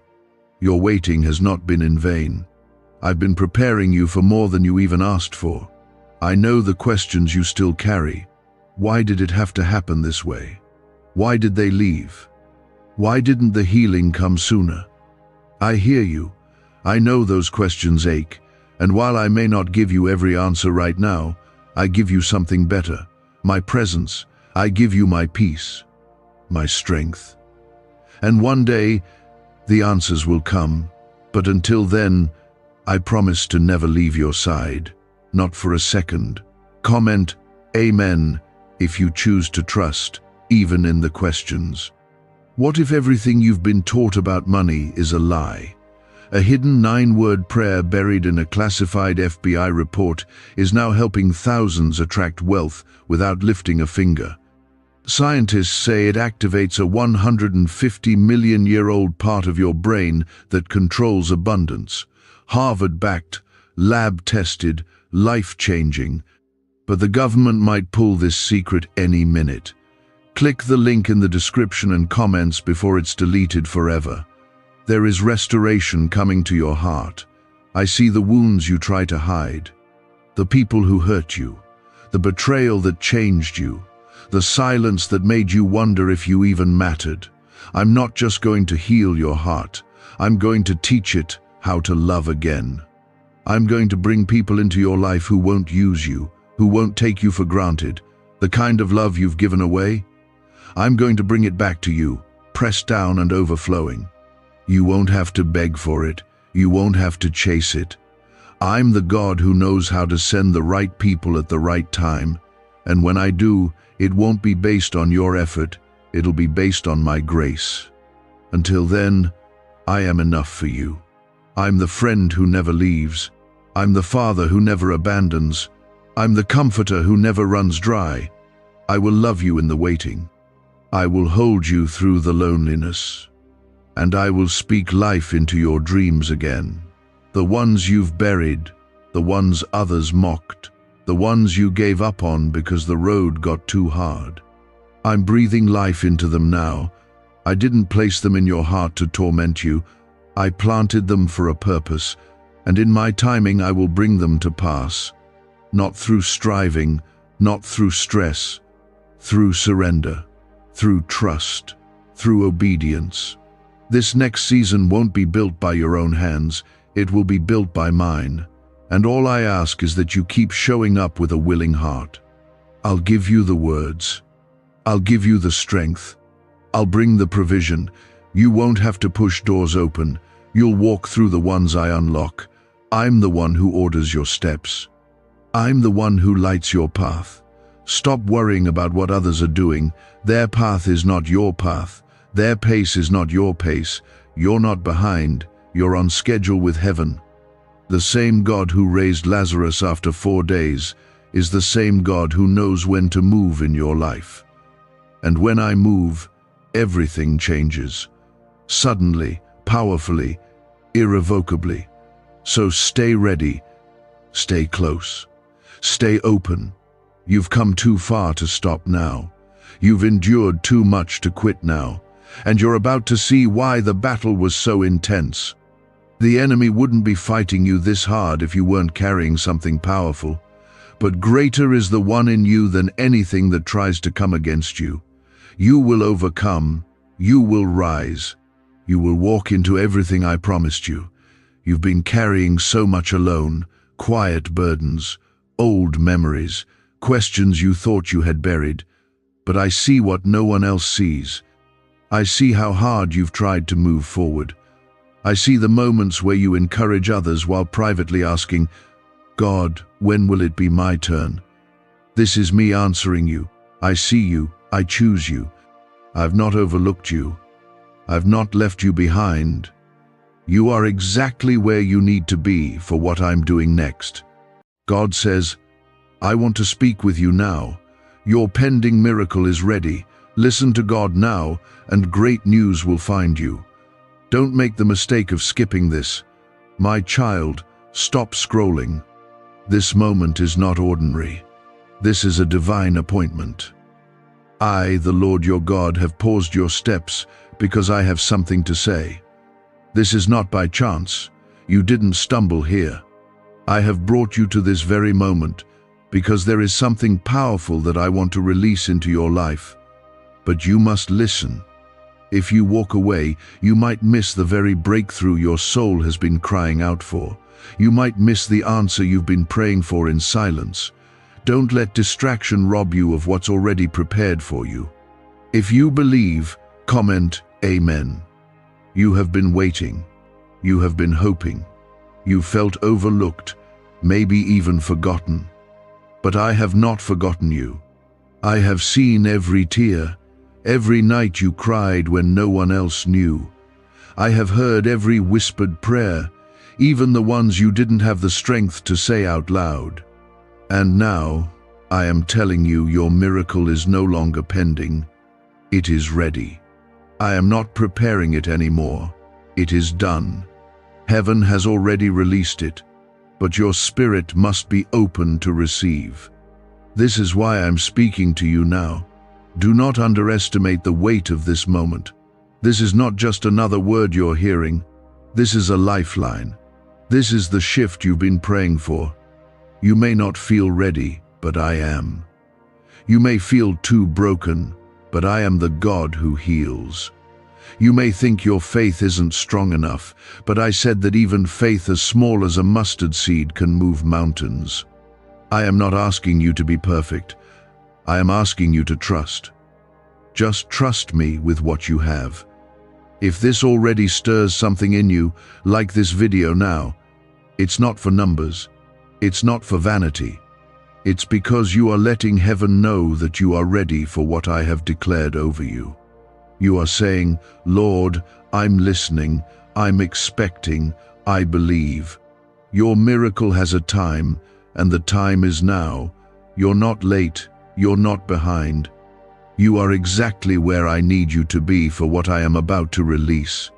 Your waiting has not been in vain. I've been preparing you for more than you even asked for. I know the questions you still carry. Why did it have to happen this way? Why did they leave? Why didn't the healing come sooner? I hear you. I know those questions ache, and while I may not give you every answer right now, I give you something better. My presence. I give you my peace, my strength. And one day, the answers will come, but until then, I promise to never leave your side, not for a second. Comment Amen if you choose to trust, even in the questions. What if everything you've been taught about money is a lie? A hidden 9-word prayer buried in a classified FBI report is now helping thousands attract wealth without lifting a finger. Scientists say it activates a 150-million-year-old part of your brain that controls abundance. Harvard-backed, lab-tested, life-changing. But the government might pull this secret any minute. Click the link in the description and comments before it's deleted forever. There is restoration coming to your heart. I see the wounds you try to hide, the people who hurt you, the betrayal that changed you, the silence that made you wonder if you even mattered. I'm not just going to heal your heart. I'm going to teach it how to love again. I'm going to bring people into your life who won't use you, who won't take you for granted, the kind of love you've given away. I'm going to bring it back to you, pressed down and overflowing. You won't have to beg for it. You won't have to chase it. I'm the God who knows how to send the right people at the right time. And when I do, it won't be based on your effort. It'll be based on my grace. Until then, I am enough for you. I'm the friend who never leaves. I'm the father who never abandons. I'm the comforter who never runs dry. I will love you in the waiting. I will hold you through the loneliness. And I will speak life into your dreams again. The ones you've buried, the ones others mocked, the ones you gave up on because the road got too hard. I'm breathing life into them now. I didn't place them in your heart to torment you. I planted them for a purpose, and in my timing I will bring them to pass. Not through striving, not through stress, through surrender, through trust, through obedience. This next season won't be built by your own hands, it will be built by mine. And all I ask is that you keep showing up with a willing heart. I'll give you the words. I'll give you the strength. I'll bring the provision. You won't have to push doors open. You'll walk through the ones I unlock. I'm the one who orders your steps. I'm the one who lights your path. Stop worrying about what others are doing. Their path is not your path. Their pace is not your pace. You're not behind. You're on schedule with heaven. The same God who raised Lazarus after 4 days is the same God who knows when to move in your life. And when I move, everything changes. Suddenly, powerfully, irrevocably. So stay ready, stay close, stay open. You've come too far to stop now. You've endured too much to quit now. And you're about to see why the battle was so intense. The enemy wouldn't be fighting you this hard if you weren't carrying something powerful. But greater is the one in you than anything that tries to come against you. You will overcome. You will rise. You will walk into everything I promised you. You've been carrying so much alone, quiet burdens, old memories, questions you thought you had buried. But I see what no one else sees. I see how hard you've tried to move forward. I see the moments where you encourage others while privately asking, God, when will it be my turn? This is me answering you. I see you. I choose you. I've not overlooked you. I've not left you behind. You are exactly where you need to be for what I'm doing next. God says, I want to speak with you now. Your pending miracle is ready. Listen to God now, and great news will find you. Don't make the mistake of skipping this. My child, stop scrolling. This moment is not ordinary. This is a divine appointment. I, the Lord your God, have paused your steps because I have something to say. This is not by chance. You didn't stumble here. I have brought you to this very moment because there is something powerful that I want to release into your life. But you must listen. If you walk away, you might miss the very breakthrough your soul has been crying out for. You might miss the answer you've been praying for in silence. Don't let distraction rob you of what's already prepared for you. If you believe, comment Amen. You have been waiting. You have been hoping. You felt overlooked, maybe even forgotten. But I have not forgotten you. I have seen every tear, every night you cried when no one else knew. I have heard every whispered prayer, even the ones you didn't have the strength to say out loud. And now, I am telling you, your miracle is no longer pending. It is ready. I am not preparing it anymore. It is done. Heaven has already released it, but your spirit must be open to receive. This is why I'm speaking to you now. Do not underestimate the weight of this moment. This is not just another word you're hearing. This is a lifeline. This is the shift you've been praying for. You may not feel ready, but I am. You may feel too broken, but I am the God who heals. You may think your faith isn't strong enough, but I said that even faith as small as a mustard seed can move mountains. I am not asking you to be perfect. I am asking you to trust. Just trust me with what you have. If this already stirs something in you, like this video now, it's not for numbers. It's not for vanity. It's because you are letting heaven know that you are ready for what I have declared over you. You are saying, Lord, I'm listening, I'm expecting, I believe. Your miracle has a time, and the time is now. You're not late, you're not behind. You are exactly where I need you to be for what I am about to release.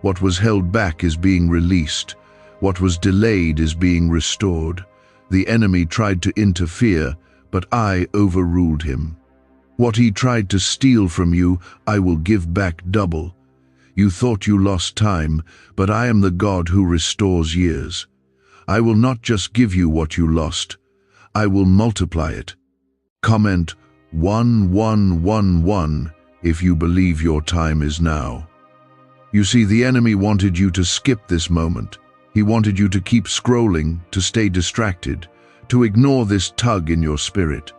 What was held back is being released. What was delayed is being restored. The enemy tried to interfere, but I overruled him. What he tried to steal from you, I will give back double. You thought you lost time, but I am the God who restores years. I will not just give you what you lost. I will multiply it. Comment 1111 if you believe your time is now. You see, the enemy wanted you to skip this moment. He wanted you to keep scrolling, to stay distracted, to ignore this tug in your spirit.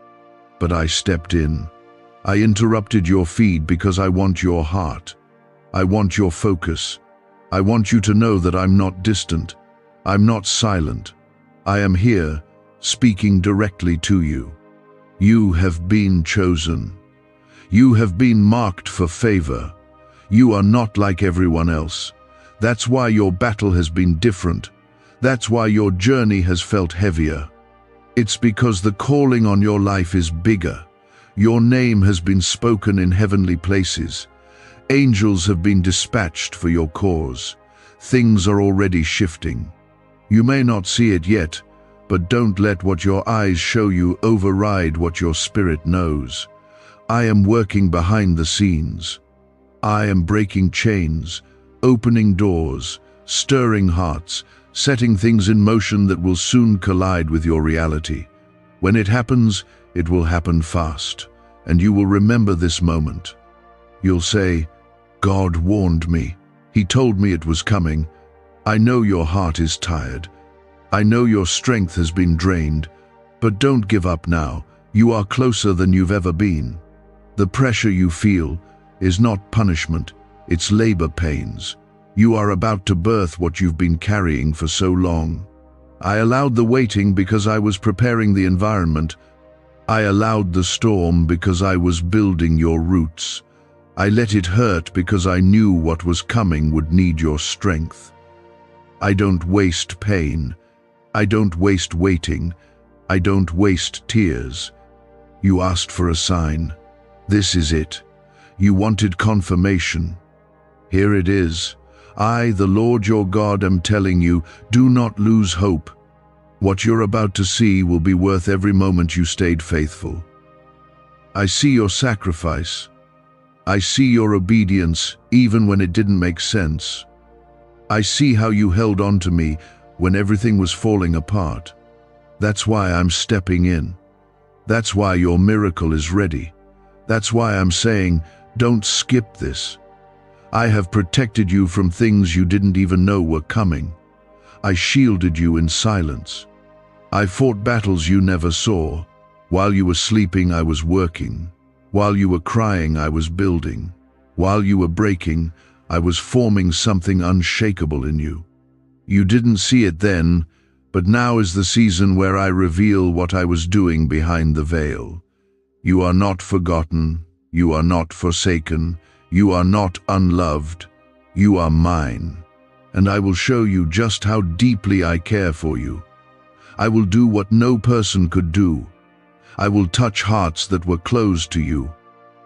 But I stepped in. I interrupted your feed because I want your heart. I want your focus. I want you to know that I'm not distant. I'm not silent. I am here, speaking directly to you. You have been chosen. You have been marked for favor. You are not like everyone else. That's why your battle has been different. That's why your journey has felt heavier. It's because the calling on your life is bigger. Your name has been spoken in heavenly places. Angels have been dispatched for your cause. Things are already shifting. You may not see it yet, but don't let what your eyes show you override what your spirit knows. I am working behind the scenes. I am breaking chains, opening doors, stirring hearts, setting things in motion that will soon collide with your reality. When it happens, it will happen fast, and you will remember this moment. You'll say, God warned me. He told me it was coming. I know your heart is tired. I know your strength has been drained, but don't give up now. You are closer than you've ever been. The pressure you feel is not punishment, it's labor pains. You are about to birth what you've been carrying for so long. I allowed the waiting because I was preparing the environment. I allowed the storm because I was building your roots. I let it hurt because I knew what was coming would need your strength. I don't waste pain. I don't waste waiting. I don't waste tears. You asked for a sign. This is it. You wanted confirmation. Here it is. I, the Lord your God, am telling you, do not lose hope. What you're about to see will be worth every moment you stayed faithful. I see your sacrifice. I see your obedience, even when it didn't make sense. I see how you held on to me when everything was falling apart. That's why I'm stepping in. That's why your miracle is ready. That's why I'm saying, don't skip this. I have protected you from things you didn't even know were coming. I shielded you in silence. I fought battles you never saw. While you were sleeping, I was working. While you were crying, I was building. While you were breaking, I was forming something unshakable in you. You didn't see it then, but now is the season where I reveal what I was doing behind the veil. You are not forgotten. You are not forsaken. You are not unloved. You are mine. And I will show you just how deeply I care for you. I will do what no person could do. I will touch hearts that were closed to you.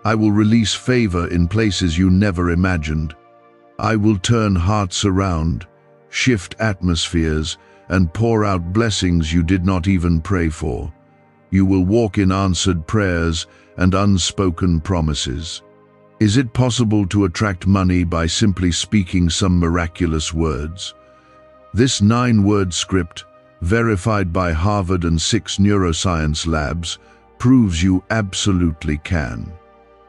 I will release favor in places you never imagined. I will turn hearts around, shift atmospheres, and pour out blessings you did not even pray for. You will walk in answered prayers and unspoken promises. Is it possible to attract money by simply speaking some miraculous words? This 9-word script, verified by Harvard and 6 neuroscience labs, proves you absolutely can.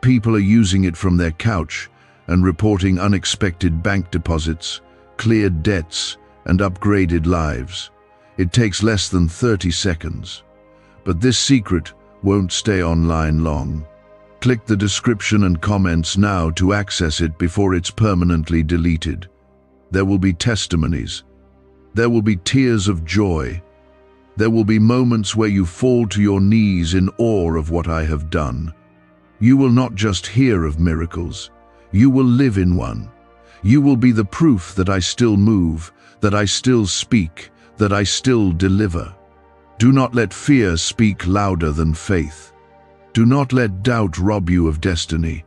People are using it from their couch and reporting unexpected bank deposits, cleared debts, and upgraded lives. It takes less than 30 seconds. But this secret won't stay online long. Click the description and comments now to access it before it's permanently deleted. There will be testimonies. There will be tears of joy. There will be moments where you fall to your knees in awe of what I have done. You will not just hear of miracles. You will live in one. You will be the proof that I still move, that I still speak, that I still deliver. Do not let fear speak louder than faith. Do not let doubt rob you of destiny.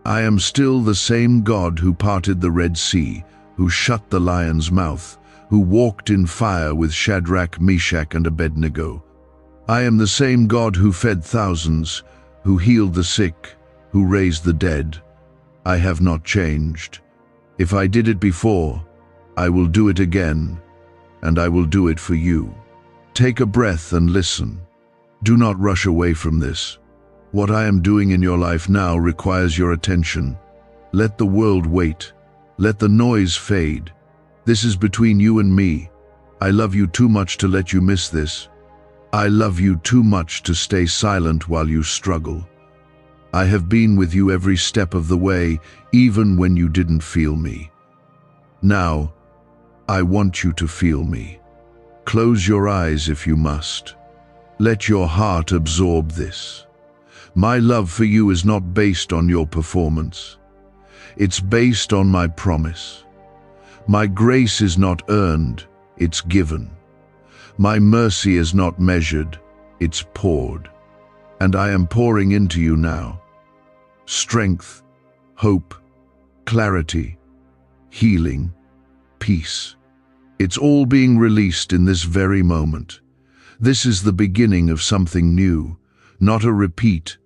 I am still the same God who parted the Red Sea, who shut the lion's mouth, who walked in fire with Shadrach, Meshach, and Abednego. I am the same God who fed thousands, who healed the sick, who raised the dead. I have not changed. If I did it before, I will do it again, and I will do it for you. Take a breath and listen. Do not rush away from this. What I am doing in your life now requires your attention. Let the world wait. Let the noise fade. This is between you and me. I love you too much to let you miss this. I love you too much to stay silent while you struggle. I have been with you every step of the way, even when you didn't feel me. Now, I want you to feel me. Close your eyes if you must. Let your heart absorb this. My love for you is not based on your performance. It's based on my promise. My grace is not earned, it's given. My mercy is not measured, it's poured. And I am pouring into you now. Strength, hope, clarity, healing, peace. It's all being released in this very moment. This is the beginning of something new, not a repeat,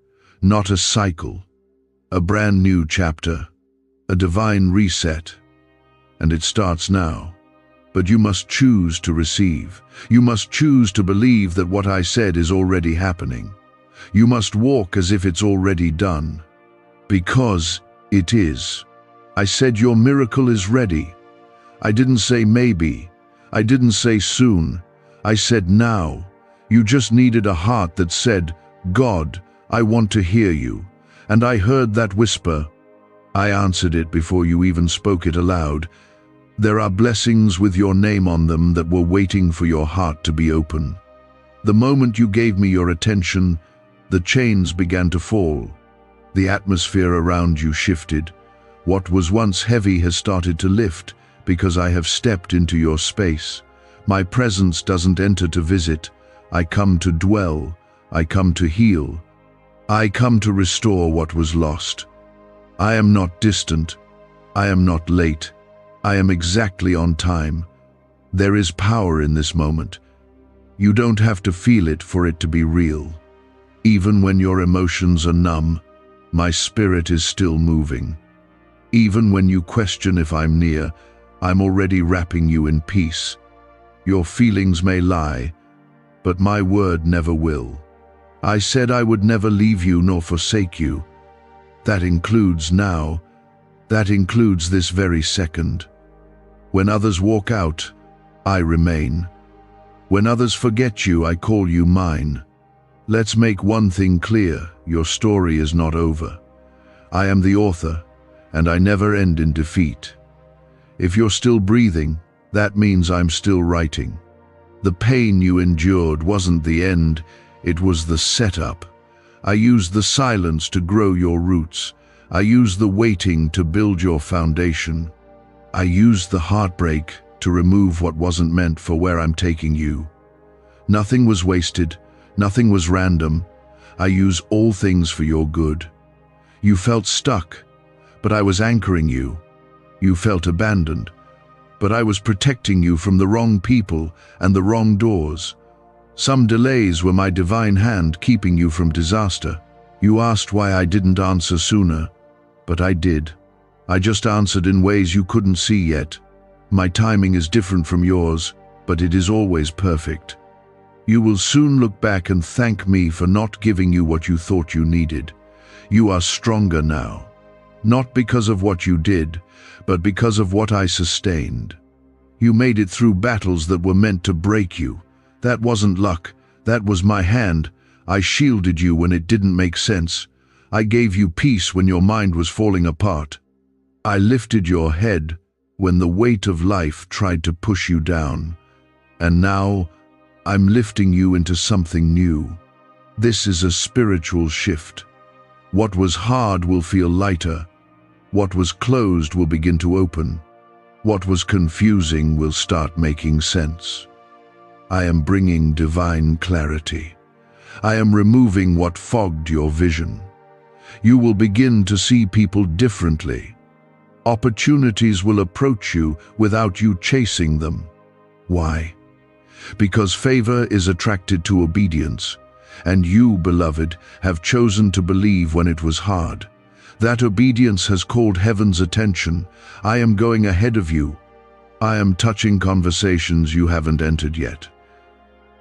not a cycle, a brand new chapter, a divine reset. And it starts now. But you must choose to receive. You must choose to believe that what I said is already happening. You must walk as if it's already done. Because it is. I said your miracle is ready. I didn't say maybe. I didn't say soon. I said now. You just needed a heart that said, God, I want to hear you. And I heard that whisper. I answered it before you even spoke it aloud. There are blessings with your name on them that were waiting for your heart to be open. The moment you gave me your attention, the chains began to fall. The atmosphere around you shifted. What was once heavy has started to lift because I have stepped into your space. My presence doesn't enter to visit. I come to dwell. I come to heal. I come to restore what was lost. I am not distant. I am not late. I am exactly on time. There is power in this moment. You don't have to feel it for it to be real. Even when your emotions are numb, my spirit is still moving. Even when you question if I'm near, I'm already wrapping you in peace. Your feelings may lie, but my word never will. I said I would never leave you nor forsake you. That includes now. That includes this very second. When others walk out, I remain. When others forget you, I call you mine. Let's make one thing clear, your story is not over. I am the author, and I never end in defeat. If you're still breathing, that means I'm still writing. The pain you endured wasn't the end, it was the setup. I used the silence to grow your roots. I used the waiting to build your foundation. I used the heartbreak to remove what wasn't meant for where I'm taking you. Nothing was wasted, nothing was random. I use all things for your good. You felt stuck, but I was anchoring you. You felt abandoned, but I was protecting you from the wrong people and the wrong doors. Some delays were my divine hand keeping you from disaster. You asked why I didn't answer sooner, but I did. I just answered in ways you couldn't see yet. My timing is different from yours, but it is always perfect. You will soon look back and thank me for not giving you what you thought you needed. You are stronger now, not because of what you did, but because of what I sustained. You made it through battles that were meant to break you. That wasn't luck, that was my hand. I shielded you when it didn't make sense. I gave you peace when your mind was falling apart. I lifted your head when the weight of life tried to push you down. And now, I'm lifting you into something new. This is a spiritual shift. What was hard will feel lighter. What was closed will begin to open. What was confusing will start making sense. I am bringing divine clarity. I am removing what fogged your vision. You will begin to see people differently. Opportunities will approach you without you chasing them. Why? Because favor is attracted to obedience, and you, beloved, have chosen to believe when it was hard. That obedience has called heaven's attention. I am going ahead of you. I am touching conversations you haven't entered yet.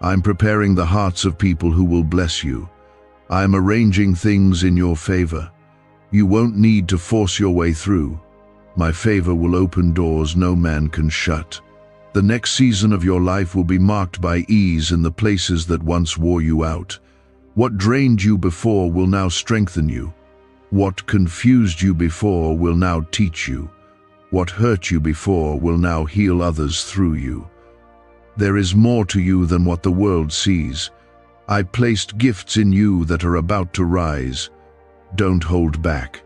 I'm preparing the hearts of people who will bless you. I am arranging things in your favor. You won't need to force your way through. My favor will open doors no man can shut. The next season of your life will be marked by ease in the places that once wore you out. What drained you before will now strengthen you. What confused you before will now teach you. What hurt you before will now heal others through you. There is more to you than what the world sees. I placed gifts in you that are about to rise. Don't hold back.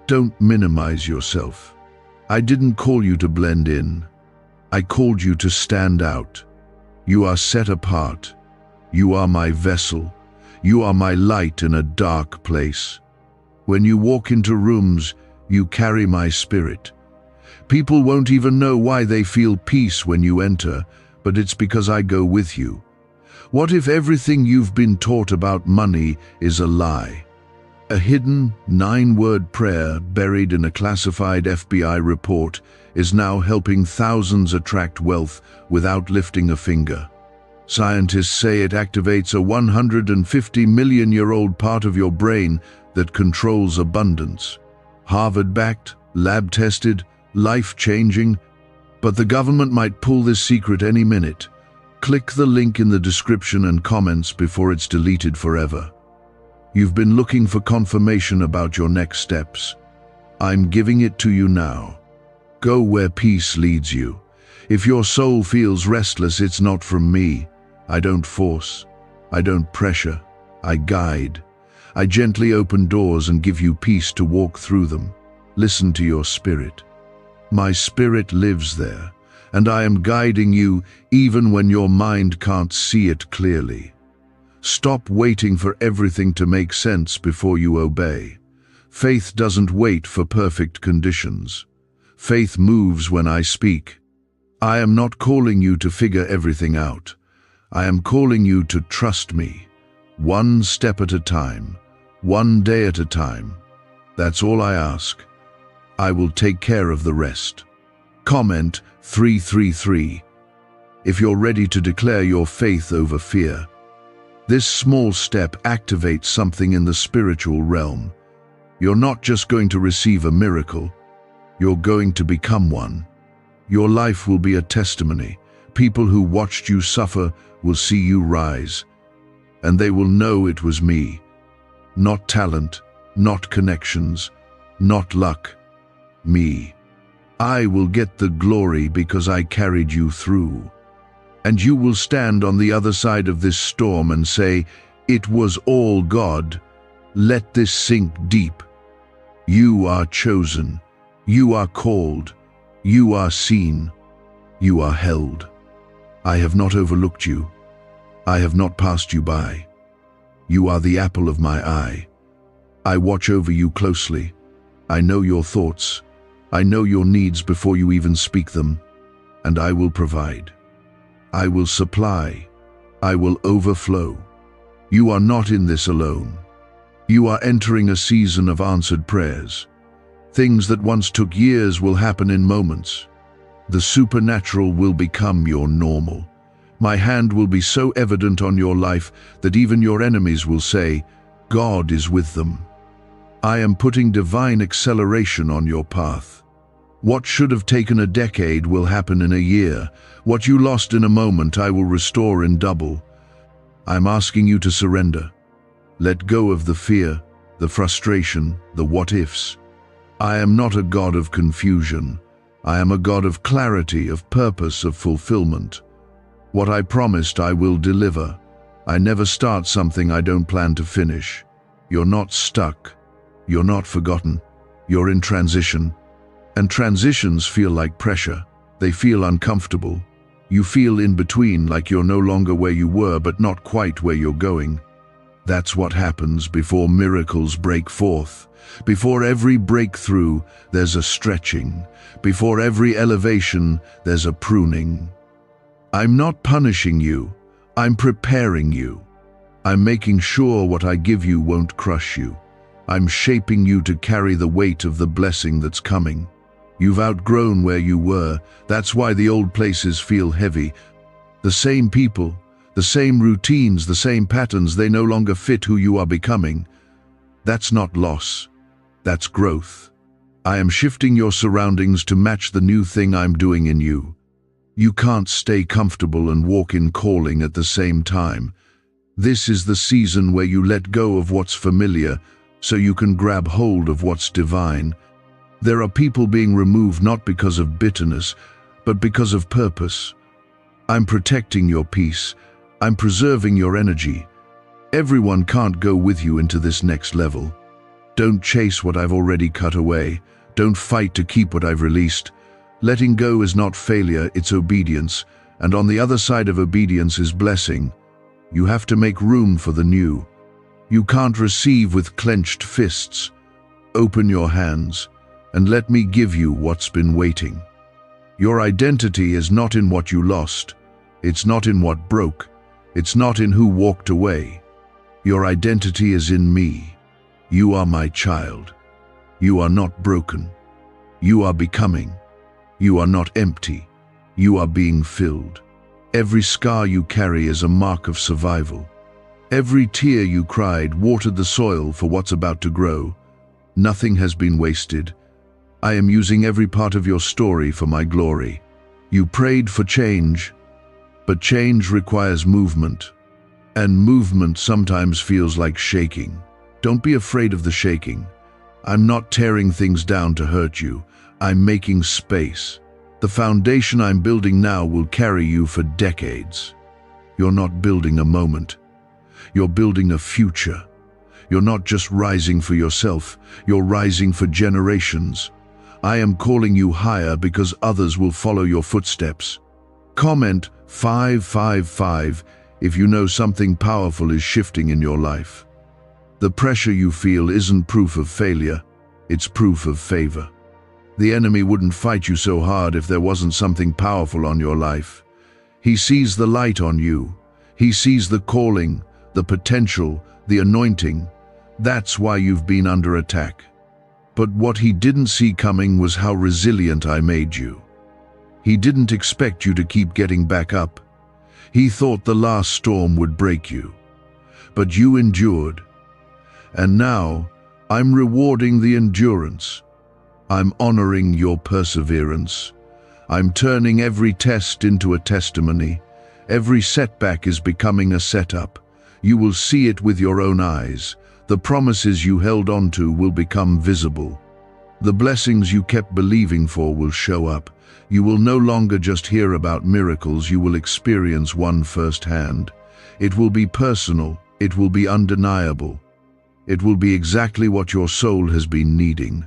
Don't minimize yourself. I didn't call you to blend in. I called you to stand out. You are set apart. You are my vessel. You are my light in a dark place. When you walk into rooms, you carry my spirit. People won't even know why they feel peace when you enter, but it's because I go with you. What if everything you've been taught about money is a lie? A hidden 9-word prayer buried in a classified FBI report is now helping thousands attract wealth without lifting a finger. Scientists say it activates a 150-million-year-old part of your brain that controls abundance. Harvard-backed, lab-tested, life-changing, but the government might pull this secret any minute. Click the link in the description and comments before it's deleted forever. You've been looking for confirmation about your next steps. I'm giving it to you now. Go where peace leads you. If your soul feels restless, it's not from me. I don't force. I don't pressure. I guide. I gently open doors and give you peace to walk through them. Listen to your spirit. My spirit lives there, and I am guiding you even when your mind can't see it clearly. Stop waiting for everything to make sense before you obey. Faith doesn't wait for perfect conditions. Faith moves when I speak. I am not calling you to figure everything out. I am calling you to trust me, one step at a time, one day at a time. That's all I ask. I will take care of the rest. Comment 333 if you're ready to declare your faith over fear. This small step activates something in the spiritual realm. You're not just going to receive a miracle, you're going to become one. Your life will be a testimony. People who watched you suffer will see you rise, and they will know it was me. Not talent, not connections, not luck. Me. I will get the glory because I carried you through. And you will stand on the other side of this storm and say, "It was all God." Let this sink deep. You are chosen. You are called. You are seen. You are held. I have not overlooked you. I have not passed you by. You are the apple of my eye. I watch over you closely. I know your thoughts. I know your needs before you even speak them. And I will provide. I will supply. I will overflow. You are not in this alone. You are entering a season of answered prayers. Things that once took years will happen in moments. The supernatural will become your normal. My hand will be so evident on your life that even your enemies will say, "God is with them." I am putting divine acceleration on your path. What should have taken a decade will happen in a year. What you lost in a moment, I will restore in double. I'm asking you to surrender. Let go of the fear, the frustration, the what-ifs. I am not a God of confusion. I am a God of clarity, of purpose, of fulfillment. What I promised, I will deliver. I never start something I don't plan to finish. You're not stuck. You're not forgotten. You're in transition. And transitions feel like pressure. They feel uncomfortable. You feel in between, like you're no longer where you were, but not quite where you're going. That's what happens before miracles break forth. Before every breakthrough, there's a stretching. Before every elevation, there's a pruning. I'm not punishing you. I'm preparing you. I'm making sure what I give you won't crush you. I'm shaping you to carry the weight of the blessing that's coming. You've outgrown where you were. That's why the old places feel heavy. The same people, the same routines, the same patterns, they no longer fit who you are becoming. That's not loss. That's growth. I am shifting your surroundings to match the new thing I'm doing in you. You can't stay comfortable and walk in calling at the same time. This is the season where you let go of what's familiar so you can grab hold of what's divine. There are people being removed not because of bitterness, but because of purpose. I'm protecting your peace. I'm preserving your energy. Everyone can't go with you into this next level. Don't chase what I've already cut away. Don't fight to keep what I've released. Letting go is not failure, it's obedience. And on the other side of obedience is blessing. You have to make room for the new. You can't receive with clenched fists. Open your hands and let me give you what's been waiting. Your identity is not in what you lost. It's not in what broke. It's not in who walked away. Your identity is in me. You are my child. You are not broken. You are becoming. You are not empty. You are being filled. Every scar you carry is a mark of survival. Every tear you cried watered the soil for what's about to grow. Nothing has been wasted. I am using every part of your story for my glory. You prayed for change, but change requires movement. And movement sometimes feels like shaking. Don't be afraid of the shaking. I'm not tearing things down to hurt you. I'm making space. The foundation I'm building now will carry you for decades. You're not building a moment. You're building a future. You're not just rising for yourself. You're rising for generations. I am calling you higher because others will follow your footsteps. Comment 555 if you know something powerful is shifting in your life. The pressure you feel isn't proof of failure. It's proof of favor. The enemy wouldn't fight you so hard if there wasn't something powerful on your life. He sees the light on you. He sees the calling, the potential, the anointing. That's why you've been under attack. But what he didn't see coming was how resilient I made you. He didn't expect you to keep getting back up. He thought the last storm would break you. But you endured. And now, I'm rewarding the endurance. I'm honoring your perseverance. I'm turning every test into a testimony. Every setback is becoming a setup. You will see it with your own eyes. The promises you held on to will become visible. The blessings you kept believing for will show up. You will no longer just hear about miracles, you will experience one firsthand. It will be personal, it will be undeniable. It will be exactly what your soul has been needing.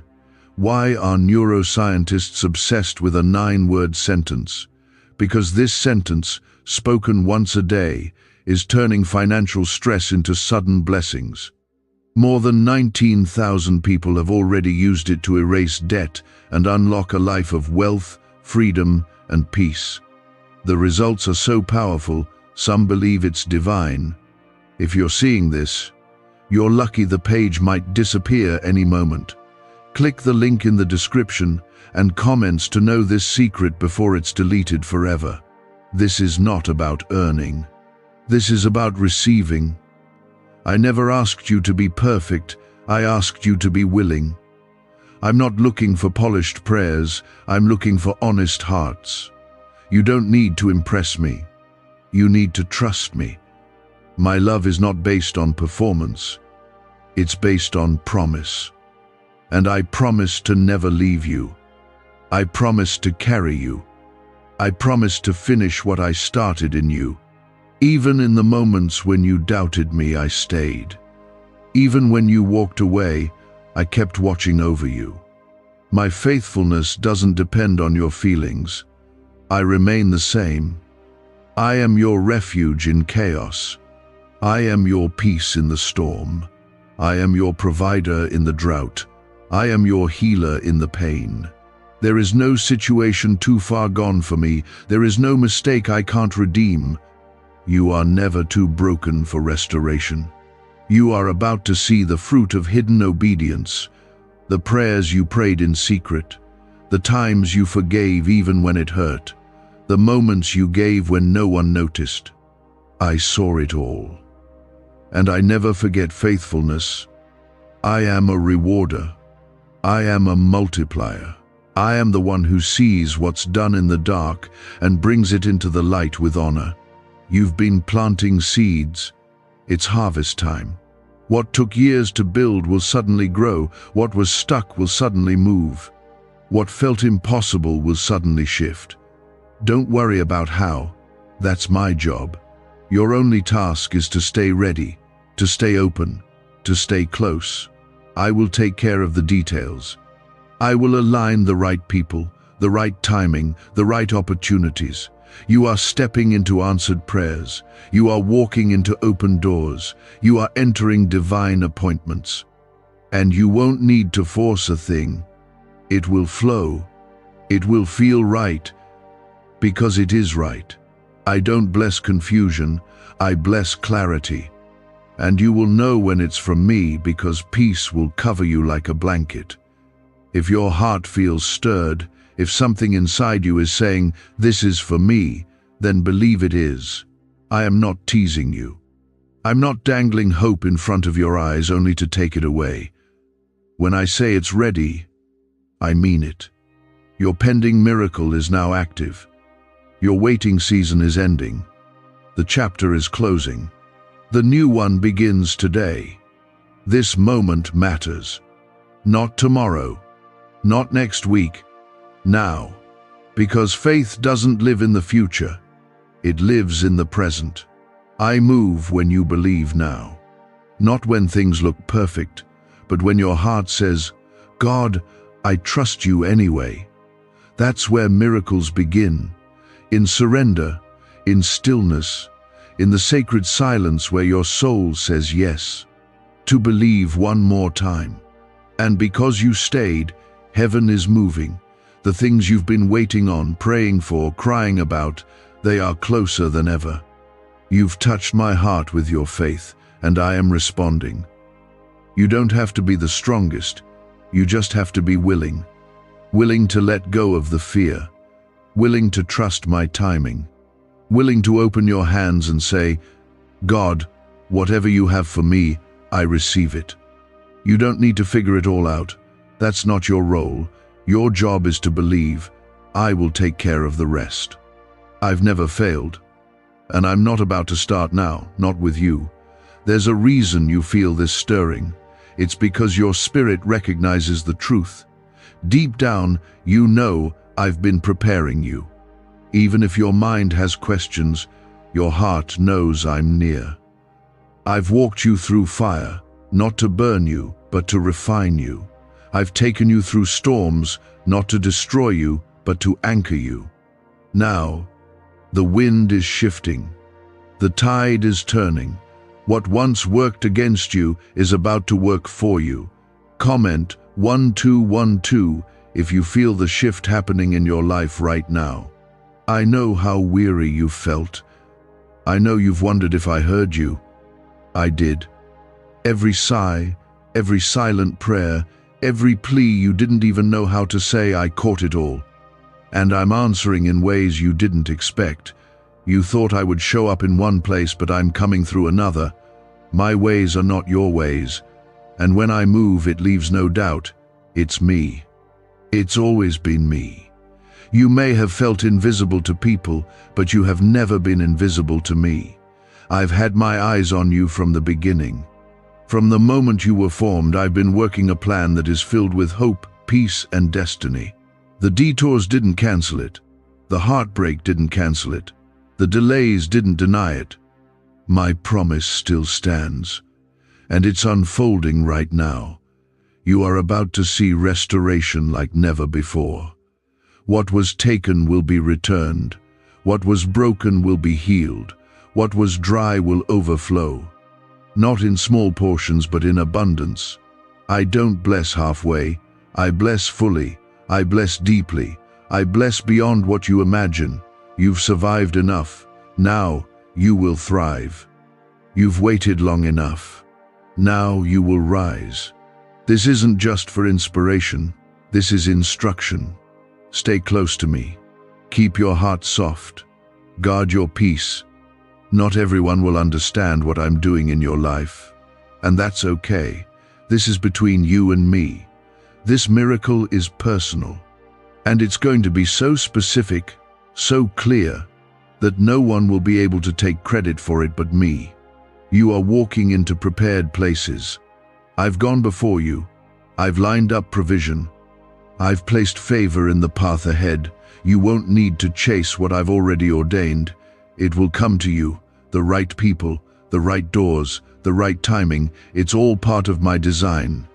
Why are neuroscientists obsessed with a 9-word sentence? Because this sentence, spoken once a day, is turning financial stress into sudden blessings. More than 19,000 people have already used it to erase debt and unlock a life of wealth, freedom, and peace. The results are so powerful, some believe it's divine. If you're seeing this, you're lucky. The page might disappear any moment. Click the link in the description and comments to know this secret before it's deleted forever. This is not about earning. This is about receiving. I never asked you to be perfect, I asked you to be willing. I'm not looking for polished prayers, I'm looking for honest hearts. You don't need to impress me. You need to trust me. My love is not based on performance. It's based on promise. And I promise to never leave you. I promise to carry you. I promise to finish what I started in you. Even in the moments when you doubted me, I stayed. Even when you walked away, I kept watching over you. My faithfulness doesn't depend on your feelings. I remain the same. I am your refuge in chaos. I am your peace in the storm. I am your provider in the drought. I am your healer in the pain. There is no situation too far gone for me. There is no mistake I can't redeem. You are never too broken for restoration. You are about to see the fruit of hidden obedience, the prayers you prayed in secret, the times you forgave even when it hurt, the moments you gave when no one noticed. I saw it all. And I never forget faithfulness. I am a rewarder. I am a multiplier. I am the one who sees what's done in the dark and brings it into the light with honor. You've been planting seeds. It's harvest time. What took years to build will suddenly grow. What was stuck will suddenly move. What felt impossible will suddenly shift. Don't worry about how. That's my job. Your only task is to stay ready, to stay open, to stay close. I will take care of the details. I will align the right people, the right timing, the right opportunities. You are stepping into answered prayers. You are walking into open doors. You are entering divine appointments. And you won't need to force a thing. It will flow. It will feel right, because it is right. I don't bless confusion, I bless clarity. And you will know when it's from me, because peace will cover you like a blanket. If your heart feels stirred, if something inside you is saying, "This is for me," then believe it is. I am not teasing you. I'm not dangling hope in front of your eyes only to take it away. When I say it's ready, I mean it. Your pending miracle is now active. Your waiting season is ending. The chapter is closing. The new one begins today. This moment matters. Not tomorrow, not next week, now. Because faith doesn't live in the future. It lives in the present. I move when you believe now. Not when things look perfect, but when your heart says, "God, I trust you anyway." That's where miracles begin. In surrender, in stillness, in the sacred silence where your soul says yes. To believe one more time. And because you stayed, heaven is moving. The things you've been waiting on, praying for, crying about, they are closer than ever. You've touched my heart with your faith, and I am responding. You don't have to be the strongest, you just have to be willing. Willing to let go of the fear. willing to trust my timing, willing to open your hands and say, God, whatever you have for me, I receive it. You don't need to figure it all out. That's not your role. Your job is to believe. I will take care of the rest. I've never failed. And I'm not about to start now, not with you. There's a reason you feel this stirring. It's because your spirit recognizes the truth. Deep down, you know I've been preparing you. Even if your mind has questions, your heart knows I'm near. I've walked you through fire, not to burn you, but to refine you. I've taken you through storms, not to destroy you, but to anchor you. Now, the wind is shifting. The tide is turning. What once worked against you is about to work for you. Comment 1212 if you feel the shift happening in your life right now. I know how weary you felt. I know you've wondered if I heard you. I did. Every sigh, every silent prayer, every plea you didn't even know how to say, I caught it all. And I'm answering in ways you didn't expect. You thought I would show up in one place, but I'm coming through another. My ways are not your ways. And when I move, it leaves no doubt. It's me. It's always been me. You may have felt invisible to people, but you have never been invisible to me. I've had my eyes on you from the beginning. From the moment you were formed, I've been working a plan that is filled with hope, peace, and destiny. The detours didn't cancel it. The heartbreak didn't cancel it. The delays didn't deny it. My promise still stands, and it's unfolding right now. You are about to see restoration like never before. What was taken will be returned. What was broken will be healed. What was dry will overflow. Not in small portions, but in abundance. I don't bless halfway. I bless fully. I bless deeply. I bless beyond what you imagine. You've survived enough. Now you will thrive. You've waited long enough. Now you will rise. This isn't just for inspiration. This is instruction. Stay close to me. Keep your heart soft. Guard your peace. Not everyone will understand what I'm doing in your life. And that's okay. This is between you and me. This miracle is personal. And it's going to be so specific, so clear, that no one will be able to take credit for it but me. You are walking into prepared places. I've gone before you. I've lined up provision. I've placed favor in the path ahead. You won't need to chase what I've already ordained. It will come to you, the right people, the right doors, the right timing. It's all part of my design.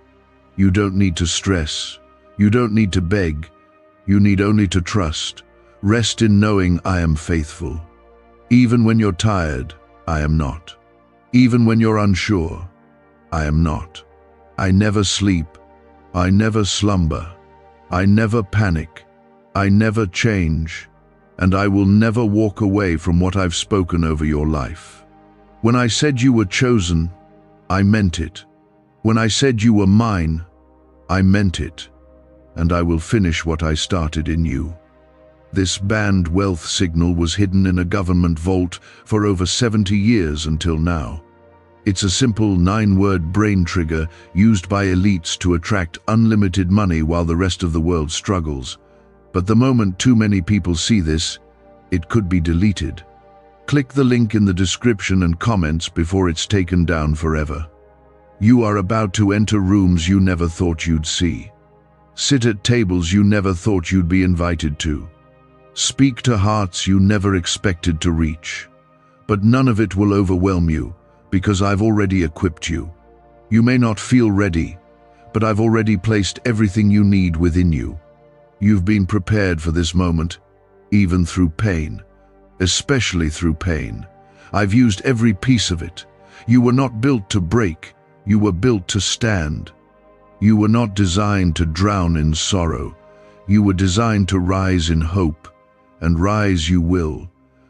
You don't need to stress. You don't need to beg. You need only to trust. Rest in knowing I am faithful. Even when you're tired, I am not. Even when you're unsure, I am not. I never sleep. I never slumber. I never panic. I never change. And I will never walk away from what I've spoken over your life. When I said you were chosen, I meant it. When I said you were mine, I meant it. And I will finish what I started in you. This banned wealth signal was hidden in a government vault for over 70 years until now. It's a simple 9-word brain trigger used by elites to attract unlimited money while the rest of the world struggles. But the moment too many people see this, it could be deleted. Click the link in the description and comments before it's taken down forever. You are about to enter rooms you never thought you'd see. Sit at tables you never thought you'd be invited to. Speak to hearts you never expected to reach. But none of it will overwhelm you, because I've already equipped you. You may not feel ready, but I've already placed everything you need within you. You've been prepared for this moment, even through pain, especially through pain. I've used every piece of it. You were not built to break, you were built to stand. You were not designed to drown in sorrow. You were designed to rise in hope, and rise you will.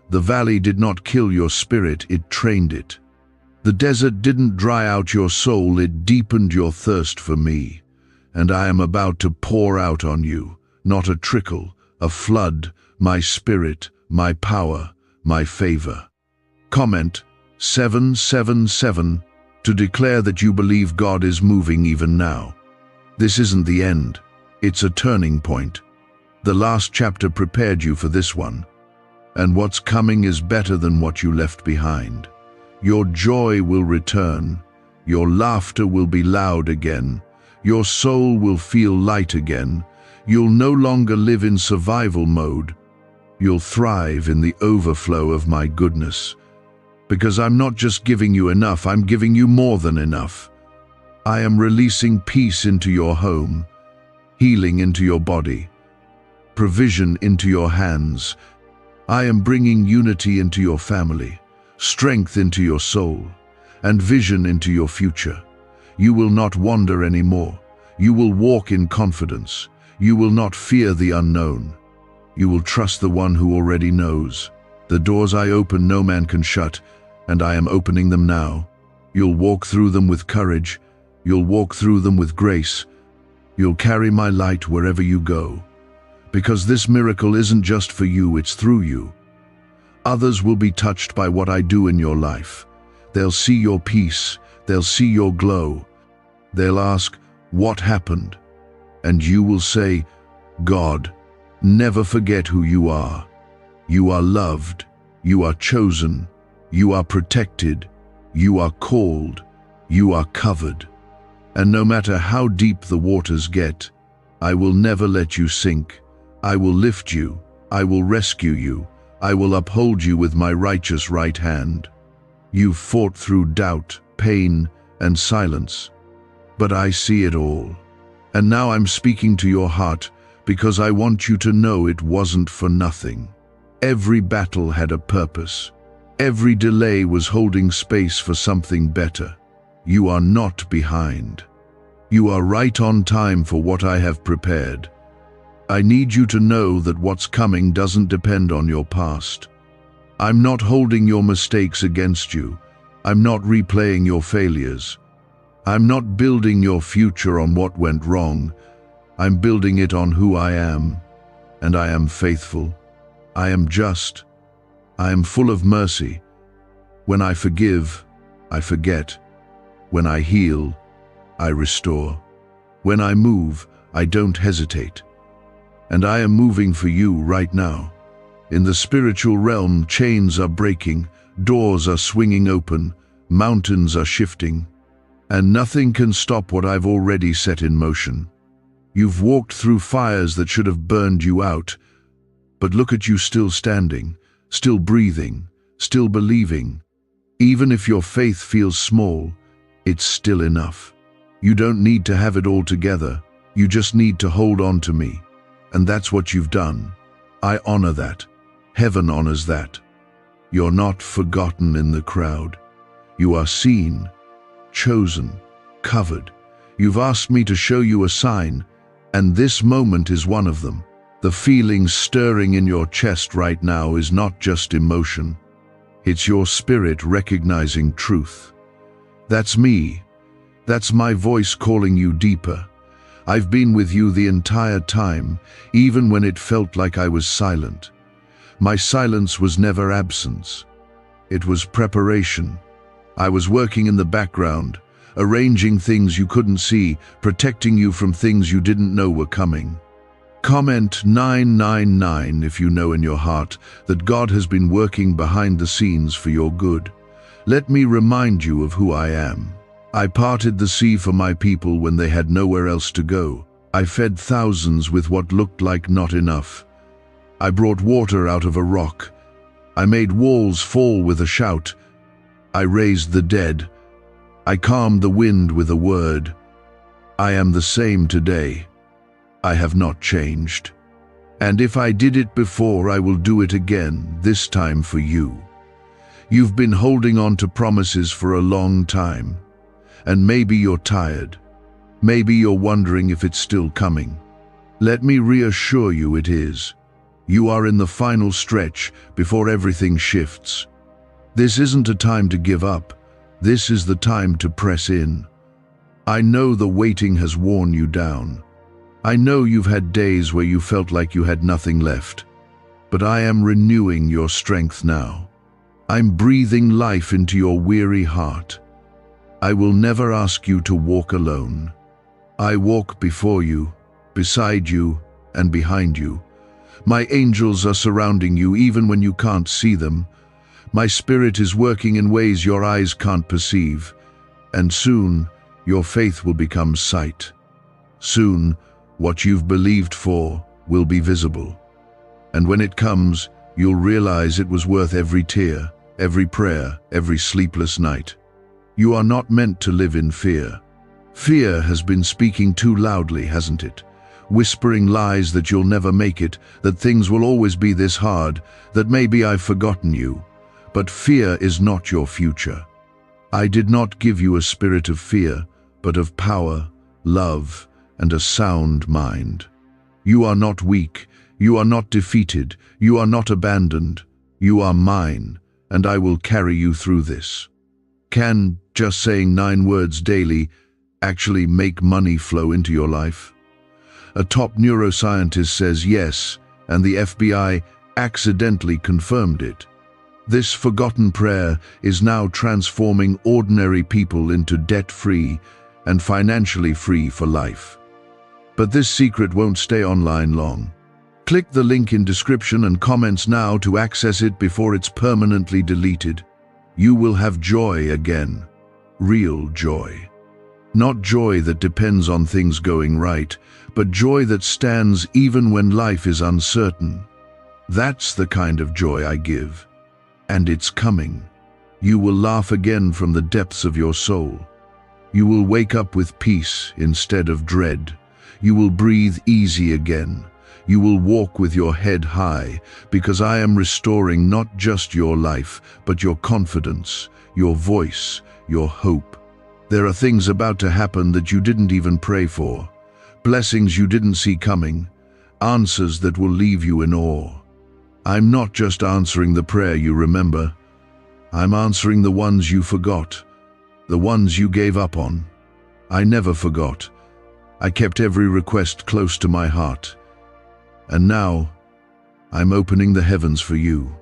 The valley did not kill your spirit, it trained it. The desert didn't dry out your soul, it deepened your thirst for me. And I am about to pour out on you, not a trickle, a flood, my spirit, my power, my favor. Comment 777 to declare that you believe God is moving even now. This isn't the end. It's a turning point. The last chapter prepared you for this one. And what's coming is better than what you left behind. Your joy will return. Your laughter will be loud again. Your soul will feel light again. You'll no longer live in survival mode. You'll thrive in the overflow of my goodness. Because I'm not just giving you enough, I'm giving you more than enough. I am releasing peace into your home, healing into your body, provision into your hands. I am bringing unity into your family, strength into your soul, and vision into your future. You will not wander anymore. You will walk in confidence. You will not fear the unknown. You will trust the one who already knows. The doors I open no man can shut, and I am opening them now. You'll walk through them with courage. You'll walk through them with grace. You'll carry my light wherever you go. Because this miracle isn't just for you, it's through you. Others will be touched by what I do in your life. They'll see your peace. They'll see your glow. They'll ask, what happened? And you will say, God, never forget who you are. You are loved. You are chosen. You are protected. You are called. You are covered. And no matter how deep the waters get, I will never let you sink. I will lift you. I will rescue you. I will uphold you with my righteous right hand. You've fought through doubt, pain, and silence. But I see it all. And now I'm speaking to your heart because I want you to know it wasn't for nothing. Every battle had a purpose. Every delay was holding space for something better. You are not behind. You are right on time for what I have prepared. I need you to know that what's coming doesn't depend on your past. I'm not holding your mistakes against you. I'm not replaying your failures. I'm not building your future on what went wrong. I'm building it on who I am. And I am faithful. I am just. I am full of mercy. When I forgive, I forget. When I heal, I restore. When I move, I don't hesitate. And I am moving for you right now. In the spiritual realm, chains are breaking, doors are swinging open, mountains are shifting, and nothing can stop what I've already set in motion. You've walked through fires that should have burned you out, but look at you still standing, still breathing, still believing. Even if your faith feels small, it's still enough. You don't need to have it all together. You just need to hold on to me. And that's what you've done. I honor that. Heaven honors that. You're not forgotten in the crowd. You are seen, chosen, covered. You've asked me to show you a sign, and this moment is one of them. The feeling stirring in your chest right now is not just emotion. It's your spirit recognizing truth. That's me. That's my voice calling you deeper. I've been with you the entire time, even when it felt like I was silent. My silence was never absence. It was preparation. I was working in the background, arranging things you couldn't see, protecting you from things you didn't know were coming. Comment 999 if you know in your heart that God has been working behind the scenes for your good. Let me remind you of who I am. I parted the sea for my people when they had nowhere else to go. I fed thousands with what looked like not enough. I brought water out of a rock. I made walls fall with a shout. I raised the dead. I calmed the wind with a word. I am the same today. I have not changed. And if I did it before, I will do it again, this time for you. You've been holding on to promises for a long time. And maybe you're tired. Maybe you're wondering if it's still coming. Let me reassure you it is. You are in the final stretch before everything shifts. This isn't a time to give up. This is the time to press in. I know the waiting has worn you down. I know you've had days where you felt like you had nothing left. but I am renewing your strength now. I'm breathing life into your weary heart. I will never ask you to walk alone. I walk before you, beside you, and behind you. My angels are surrounding you even when you can't see them. My spirit is working in ways your eyes can't perceive. And soon, your faith will become sight. Soon, what you've believed for will be visible. And when it comes, you'll realize it was worth every tear, every prayer, every sleepless night. You are not meant to live in fear. Fear has been speaking too loudly, hasn't it? Whispering lies that you'll never make it, that things will always be this hard, that maybe I've forgotten you. But fear is not your future. I did not give you a spirit of fear, but of power, love, and a sound mind. You are not weak, you are not defeated, you are not abandoned. You are mine, and I will carry you through this. Can just saying 9 words daily actually make money flow into your life? A top neuroscientist says yes, and the FBI accidentally confirmed it. This forgotten prayer is now transforming ordinary people into debt-free and financially free for life. But this secret won't stay online long. Click the link in description and comments now to access it before it's permanently deleted. You will have joy again. Real joy. Not joy that depends on things going right, but joy that stands even when life is uncertain. That's the kind of joy I give. And it's coming. You will laugh again from the depths of your soul. You will wake up with peace instead of dread. You will breathe easy again. You will walk with your head high, because I am restoring not just your life, but your confidence, your voice, your hope. There are things about to happen that you didn't even pray for. Blessings you didn't see coming. Answers that will leave you in awe. I'm not just answering the prayer you remember. I'm answering the ones you forgot. The ones you gave up on. I never forgot. I kept every request close to my heart. And now, I'm opening the heavens for you.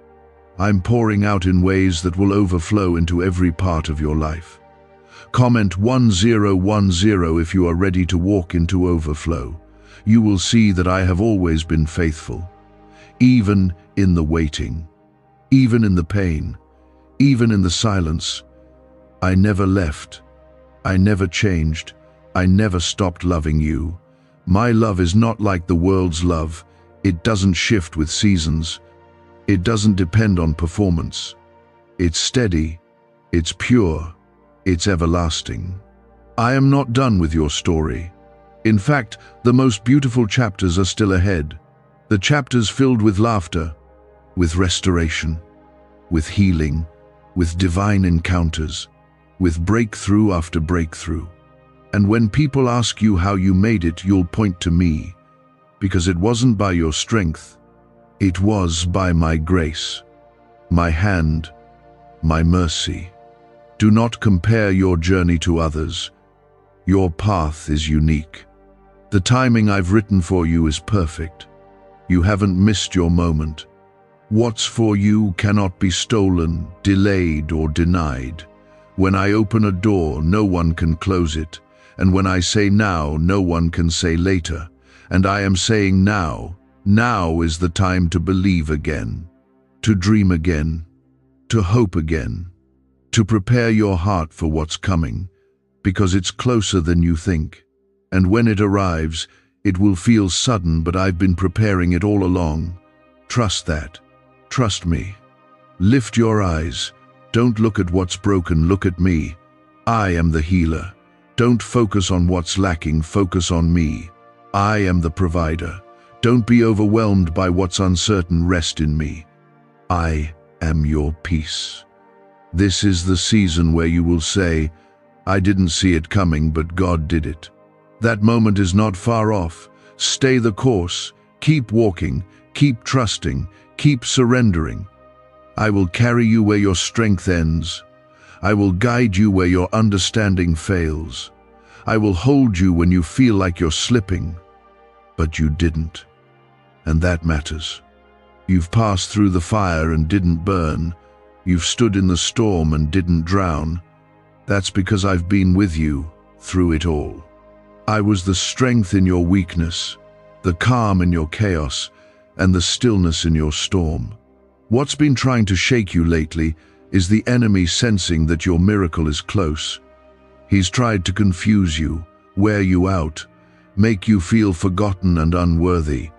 I'm pouring out in ways that will overflow into every part of your life. Comment 1010 if you are ready to walk into overflow. You will see that I have always been faithful. Even in the waiting, even in the pain, even in the silence. I never left. I never changed. I never stopped loving you. My love is not like the world's love. It doesn't shift with seasons. It doesn't depend on performance. It's steady. It's pure. It's everlasting. I am not done with your story. In fact, the most beautiful chapters are still ahead. The chapters filled with laughter, with restoration, with healing, with divine encounters, with breakthrough after breakthrough. And when people ask you how you made it, you'll point to me, because it wasn't by your strength, it was by my grace, my hand, my mercy. Do not compare your journey to others. Your path is unique. The timing I've written for you is perfect. You haven't missed your moment. What's for you cannot be stolen, delayed, or denied. When I open a door, no one can close it. And when I say now, no one can say later. And I am saying now, now is the time to believe again, to dream again, to hope again, to prepare your heart for what's coming, because it's closer than you think. And when it arrives, it will feel sudden, but I've been preparing it all along. Trust that. Trust me. Lift your eyes. Don't look at what's broken, look at me. I am the healer. Don't focus on what's lacking, focus on me. I am the provider. Don't be overwhelmed by what's uncertain, rest in me. I am your peace. This is the season where you will say, I didn't see it coming, but God did it. That moment is not far off. Stay the course. Keep walking. Keep trusting. Keep surrendering. I will carry you where your strength ends. I will guide you where your understanding fails. I will hold you when you feel like you're slipping. But you didn't. And that matters. You've passed through the fire and didn't burn. You've stood in the storm and didn't drown. That's because I've been with you through it all. I was the strength in your weakness, the calm in your chaos, and the stillness in your storm. What's been trying to shake you lately is the enemy sensing that your miracle is close. He's tried to confuse you, wear you out, make you feel forgotten and unworthy.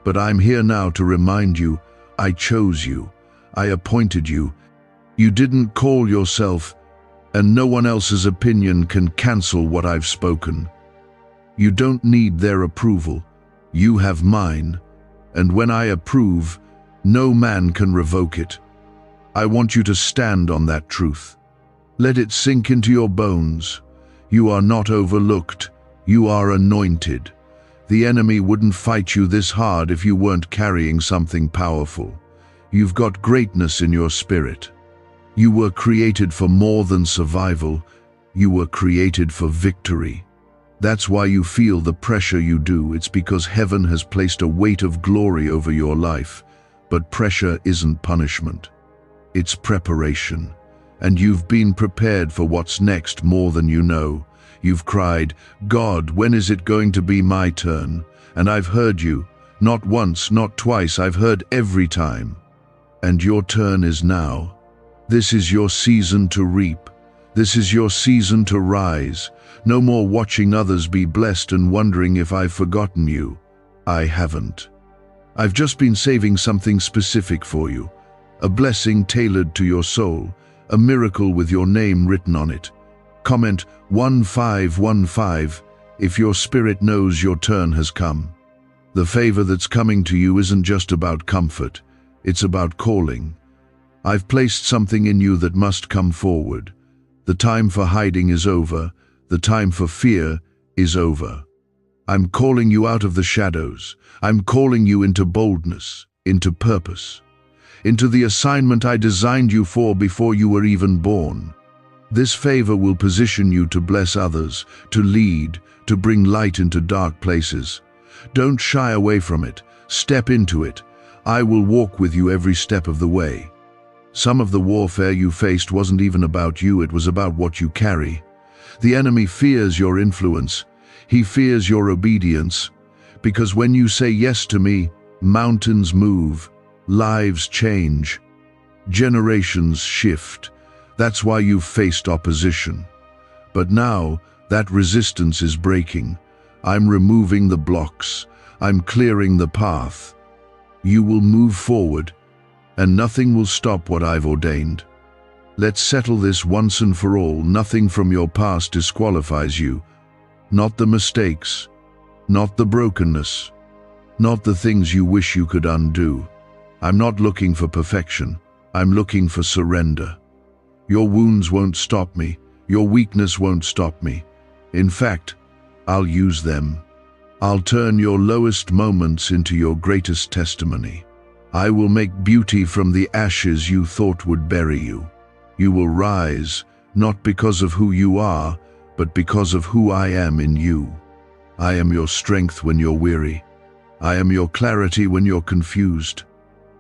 But I'm here now to remind you, I chose you, I appointed you. You didn't call yourself, and no one else's opinion can cancel what I've spoken. You don't need their approval, you have mine, and when I approve, no man can revoke it. I want you to stand on that truth. Let it sink into your bones. You are not overlooked, you are anointed. The enemy wouldn't fight you this hard if you weren't carrying something powerful. You've got greatness in your spirit. You were created for more than survival. You were created for victory. That's why you feel the pressure you do. It's because heaven has placed a weight of glory over your life. But pressure isn't punishment. It's preparation. And you've been prepared for what's next more than you know. You've cried, God, when is it going to be my turn? And I've heard you. Not once, not twice, I've heard every time. And your turn is now. This is your season to reap. This is your season to rise. No more watching others be blessed and wondering if I've forgotten you. I haven't. I've just been saving something specific for you. A blessing tailored to your soul. A miracle with your name written on it. Comment 1515 if your spirit knows your turn has come. The favor that's coming to you isn't just about comfort. It's about calling. I've placed something in you that must come forward. The time for hiding is over. The time for fear is over. I'm calling you out of the shadows. I'm calling you into boldness, into purpose, into the assignment I designed you for before you were even born. This favor will position you to bless others, to lead, to bring light into dark places. Don't shy away from it. Step into it. I will walk with you every step of the way. Some of the warfare you faced wasn't even about you, it was about what you carry. The enemy fears your influence. He fears your obedience. Because when you say yes to me, mountains move, lives change, generations shift. That's why you've faced opposition. But now, that resistance is breaking. I'm removing the blocks. I'm clearing the path. You will move forward, and nothing will stop what I've ordained. Let's settle this once and for all. Nothing from your past disqualifies you. Not the mistakes, not the brokenness, not the things you wish you could undo. I'm not looking for perfection. I'm looking for surrender. Your wounds won't stop me. Your weakness won't stop me. In fact, I'll use them. I'll turn your lowest moments into your greatest testimony. I will make beauty from the ashes you thought would bury you. You will rise, not because of who you are, but because of who I am in you. I am your strength when you're weary. I am your clarity when you're confused.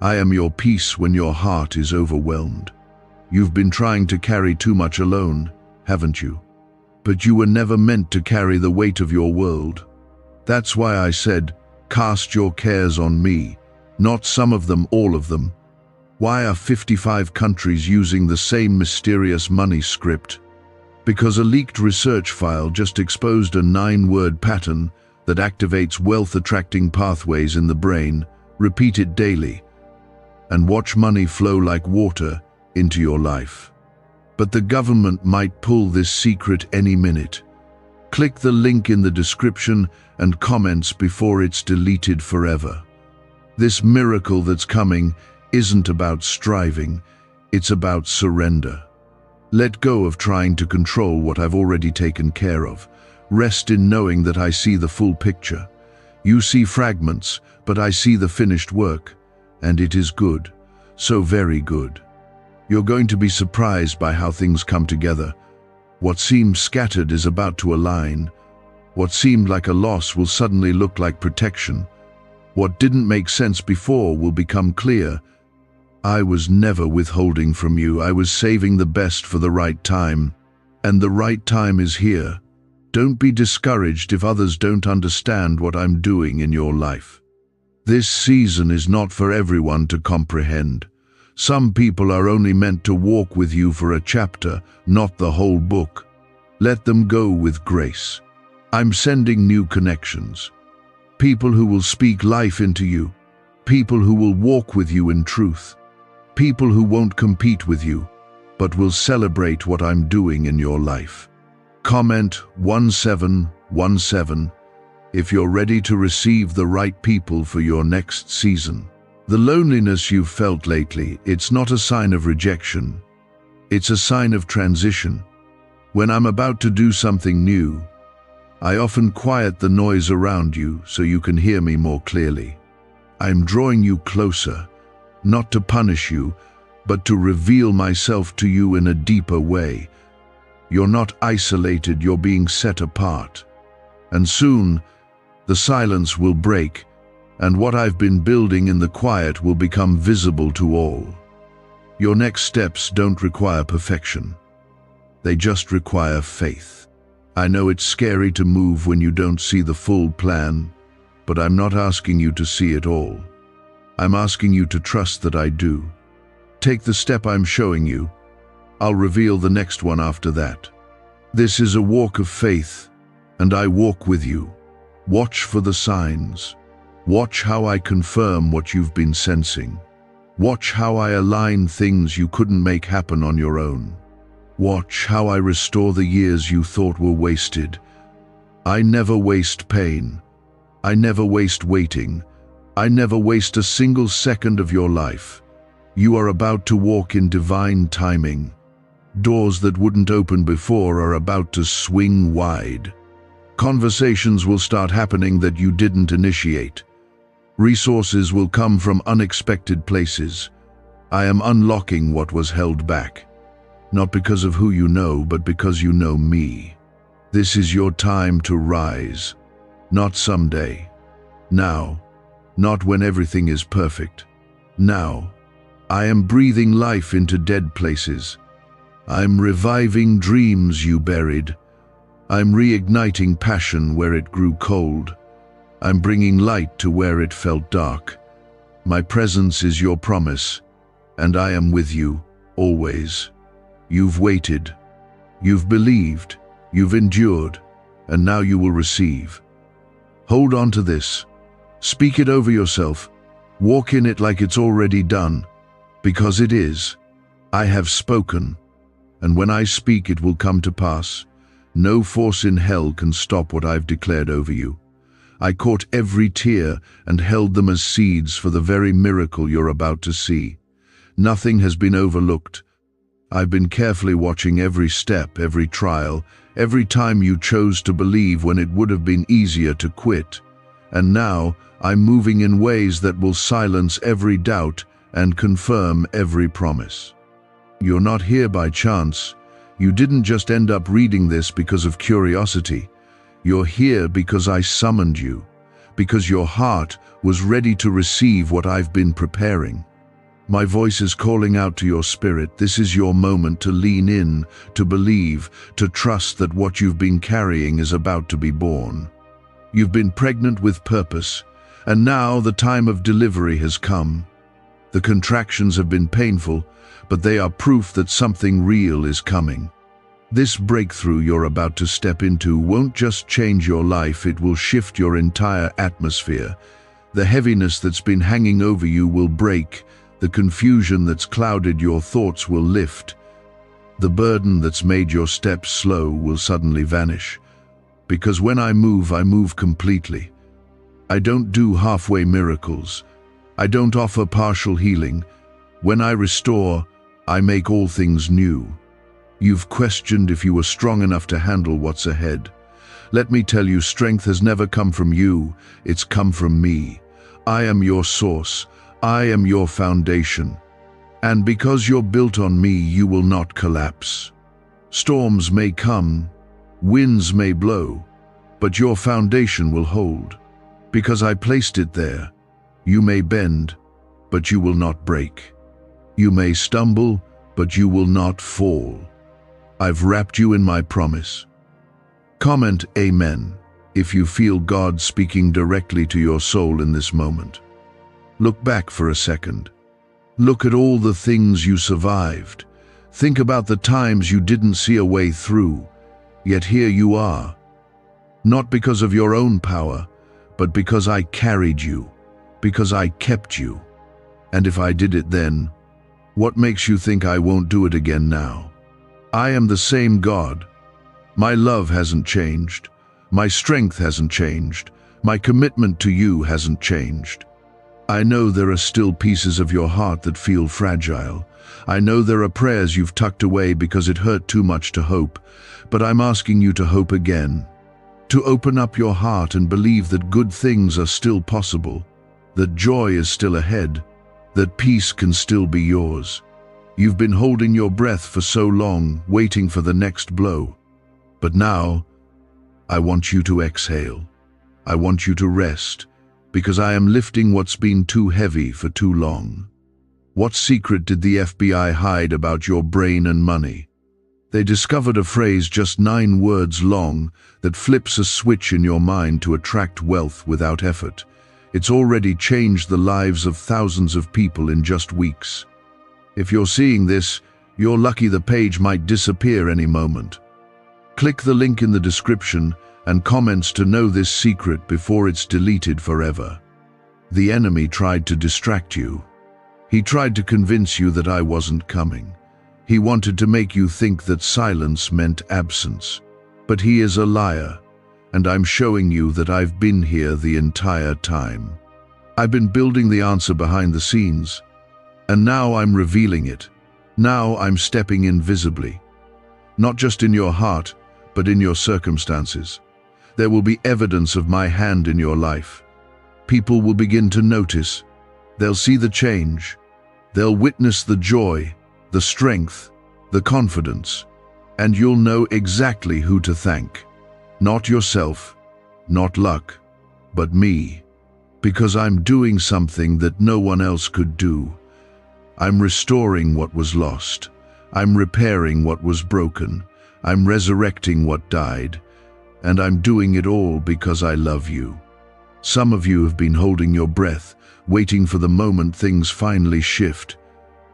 I am your peace when your heart is overwhelmed. You've been trying to carry too much alone, haven't you? But you were never meant to carry the weight of your world. That's why I said, cast your cares on me, not some of them, all of them. Why are 55 countries using the same mysterious money script? Because a leaked research file just exposed a 9-word pattern that activates wealth-attracting pathways in the brain. Repeat it daily, and watch money flow like water into your life. But the government might pull this secret any minute. Click the link in the description and comments before it's deleted forever. This miracle that's coming isn't about striving, it's about surrender. Let go of trying to control what I've already taken care of. Rest in knowing that I see the full picture. You see fragments, but I see the finished work, and it is good, so very good. You're going to be surprised by how things come together. What seemed scattered is about to align. What seemed like a loss will suddenly look like protection. What didn't make sense before will become clear. I was never withholding from you. I was saving the best for the right time. And the right time is here. Don't be discouraged if others don't understand what I'm doing in your life. This season is not for everyone to comprehend. Some people are only meant to walk with you for a chapter, not the whole book. Let them go with grace. I'm sending new connections. People who will speak life into you. People who will walk with you in truth. People who won't compete with you, but will celebrate what I'm doing in your life. Comment 1717 if you're ready to receive the right people for your next season. The loneliness you've felt lately, it's not a sign of rejection. It's a sign of transition. When I'm about to do something new, I often quiet the noise around you so you can hear me more clearly. I'm drawing you closer, not to punish you, but to reveal myself to you in a deeper way. You're not isolated, you're being set apart. And soon, the silence will break, and what I've been building in the quiet will become visible to all. Your next steps don't require perfection. They just require faith. I know it's scary to move when you don't see the full plan, but I'm not asking you to see it all. I'm asking you to trust that I do. Take the step I'm showing you. I'll reveal the next one after that. This is a walk of faith, and I walk with you. Watch for the signs. Watch how I confirm what you've been sensing. Watch how I align things you couldn't make happen on your own. Watch how I restore the years you thought were wasted. I never waste pain. I never waste waiting. I never waste a single second of your life. You are about to walk in divine timing. Doors that wouldn't open before are about to swing wide. Conversations will start happening that you didn't initiate. Resources will come from unexpected places. I am unlocking what was held back. Not because of who you know, but because you know me. This is your time to rise. Not someday. Now. Not when everything is perfect. Now. I am breathing life into dead places. I'm reviving dreams you buried. I'm reigniting passion where it grew cold. I'm bringing light to where it felt dark. My presence is your promise, and I am with you, always. You've waited. You've believed. You've endured, and now you will receive. Hold on to this. Speak it over yourself. Walk in it like it's already done, because it is. I have spoken, and when I speak it will come to pass. No force in hell can stop what I've declared over you. I caught every tear and held them as seeds for the very miracle you're about to see. Nothing has been overlooked. I've been carefully watching every step, every trial, every time you chose to believe when it would have been easier to quit. And now I'm moving in ways that will silence every doubt and confirm every promise. You're not here by chance. You didn't just end up reading this because of curiosity. You're here because I summoned you, because your heart was ready to receive what I've been preparing. My voice is calling out to your spirit. This is your moment to lean in, to believe, to trust that what you've been carrying is about to be born. You've been pregnant with purpose, and now the time of delivery has come. The contractions have been painful, but they are proof that something real is coming. This breakthrough you're about to step into won't just change your life, it will shift your entire atmosphere. The heaviness that's been hanging over you will break, the confusion that's clouded your thoughts will lift. The burden that's made your steps slow will suddenly vanish. Because when I move completely. I don't do halfway miracles. I don't offer partial healing. When I restore, I make all things new. You've questioned if you were strong enough to handle what's ahead. Let me tell you, strength has never come from you, it's come from me. I am your source. I am your foundation. And because you're built on me, you will not collapse. Storms may come, winds may blow, but your foundation will hold. Because I placed it there, You may bend, but you will not break. You may stumble, but you will not fall. I've wrapped you in my promise. Comment Amen if you feel God speaking directly to your soul in this moment. Look back for a second. Look at all the things you survived. Think about the times you didn't see a way through, yet here you are. Not because of your own power, but because I carried you, because I kept you. And if I did it then, what makes you think I won't do it again now? I am the same God. My love hasn't changed. My strength hasn't changed. My commitment to you hasn't changed. I know there are still pieces of your heart that feel fragile. I know there are prayers you've tucked away because it hurt too much to hope, but I'm asking you to hope again. To open up your heart and believe that good things are still possible, that joy is still ahead, that peace can still be yours. You've been holding your breath for so long, waiting for the next blow. But now, I want you to exhale. I want you to rest, because I am lifting what's been too heavy for too long. What secret did the FBI hide about your brain and money? They discovered a phrase just 9 words long that flips a switch in your mind to attract wealth without effort. It's already changed the lives of thousands of people in just weeks. If you're seeing this, you're lucky the page might disappear any moment. Click the link in the description and comments to know this secret before it's deleted forever. The enemy tried to distract you. He tried to convince you that I wasn't coming. He wanted to make you think that silence meant absence. But he is a liar, and I'm showing you that I've been here the entire time. I've been building the answer behind the scenes, and now I'm revealing it. Now I'm stepping in visibly. Not just in your heart, but in your circumstances. There will be evidence of my hand in your life. People will begin to notice. They'll see the change. They'll witness the joy, the strength, the confidence, and you'll know exactly who to thank. Not yourself, not luck, but me. Because I'm doing something that no one else could do. I'm restoring what was lost. I'm repairing what was broken. I'm resurrecting what died. And I'm doing it all because I love you. Some of you have been holding your breath, waiting for the moment things finally shift.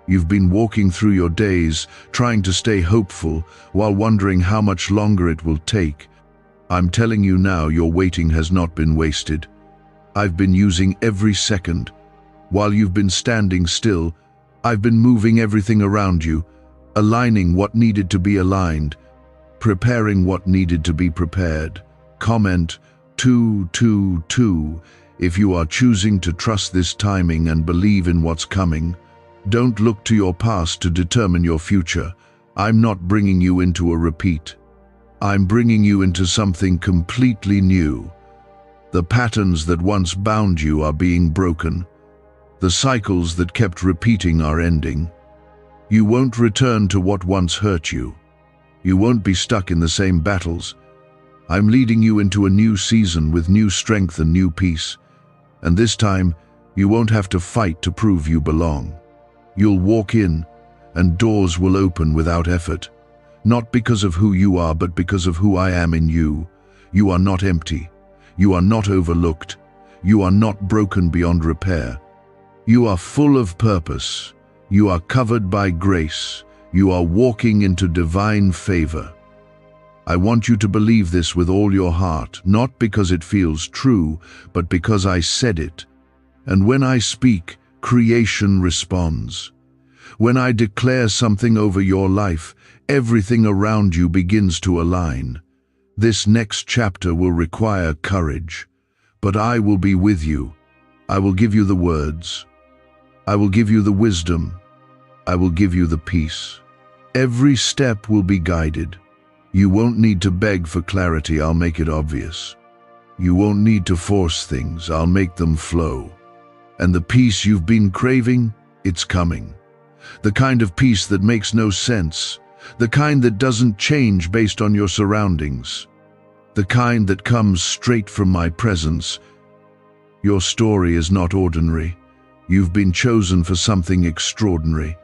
You've been walking through your days, trying to stay hopeful, while wondering how much longer it will take. I'm telling you now, your waiting has not been wasted. I've been using every second. While you've been standing still, I've been moving everything around you, aligning what needed to be aligned, preparing what needed to be prepared. Comment 222 if you are choosing to trust this timing and believe in what's coming. Don't look to your past to determine your future. I'm not bringing you into a repeat. I'm bringing you into something completely new. The patterns that once bound you are being broken. The cycles that kept repeating are ending. You won't return to what once hurt you. You won't be stuck in the same battles. I'm leading you into a new season with new strength and new peace. And this time, you won't have to fight to prove you belong. You'll walk in, and doors will open without effort. Not because of who you are, but because of who I am in you. You are not empty. You are not overlooked. You are not broken beyond repair. You are full of purpose. You are covered by grace. You are walking into divine favor. I want you to believe this with all your heart, not because it feels true, but because I said it. And when I speak, creation responds. When I declare something over your life, everything around you begins to align. This next chapter will require courage, but I will be with you. I will give you the words. I will give you the wisdom. I will give you the peace. Every step will be guided. You won't need to beg for clarity, I'll make it obvious. You won't need to force things, I'll make them flow. And the peace you've been craving, it's coming. The kind of peace that makes no sense. The kind that doesn't change based on your surroundings. The kind that comes straight from my presence. Your story is not ordinary. You've been chosen for something extraordinary.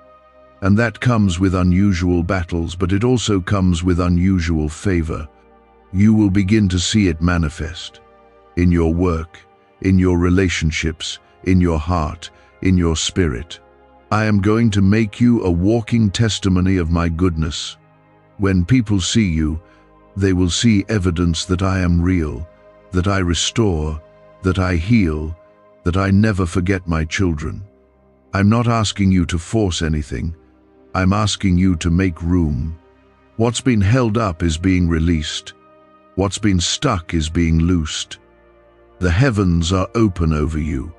And that comes with unusual battles, but it also comes with unusual favor. You will begin to see it manifest. In your work, in your relationships, in your heart, in your spirit. I am going to make you a walking testimony of my goodness. When people see you, they will see evidence that I am real, that I restore, that I heal, that I never forget my children. I'm not asking you to force anything. I'm asking you to make room. What's been held up is being released. What's been stuck is being loosed. The heavens are open over you,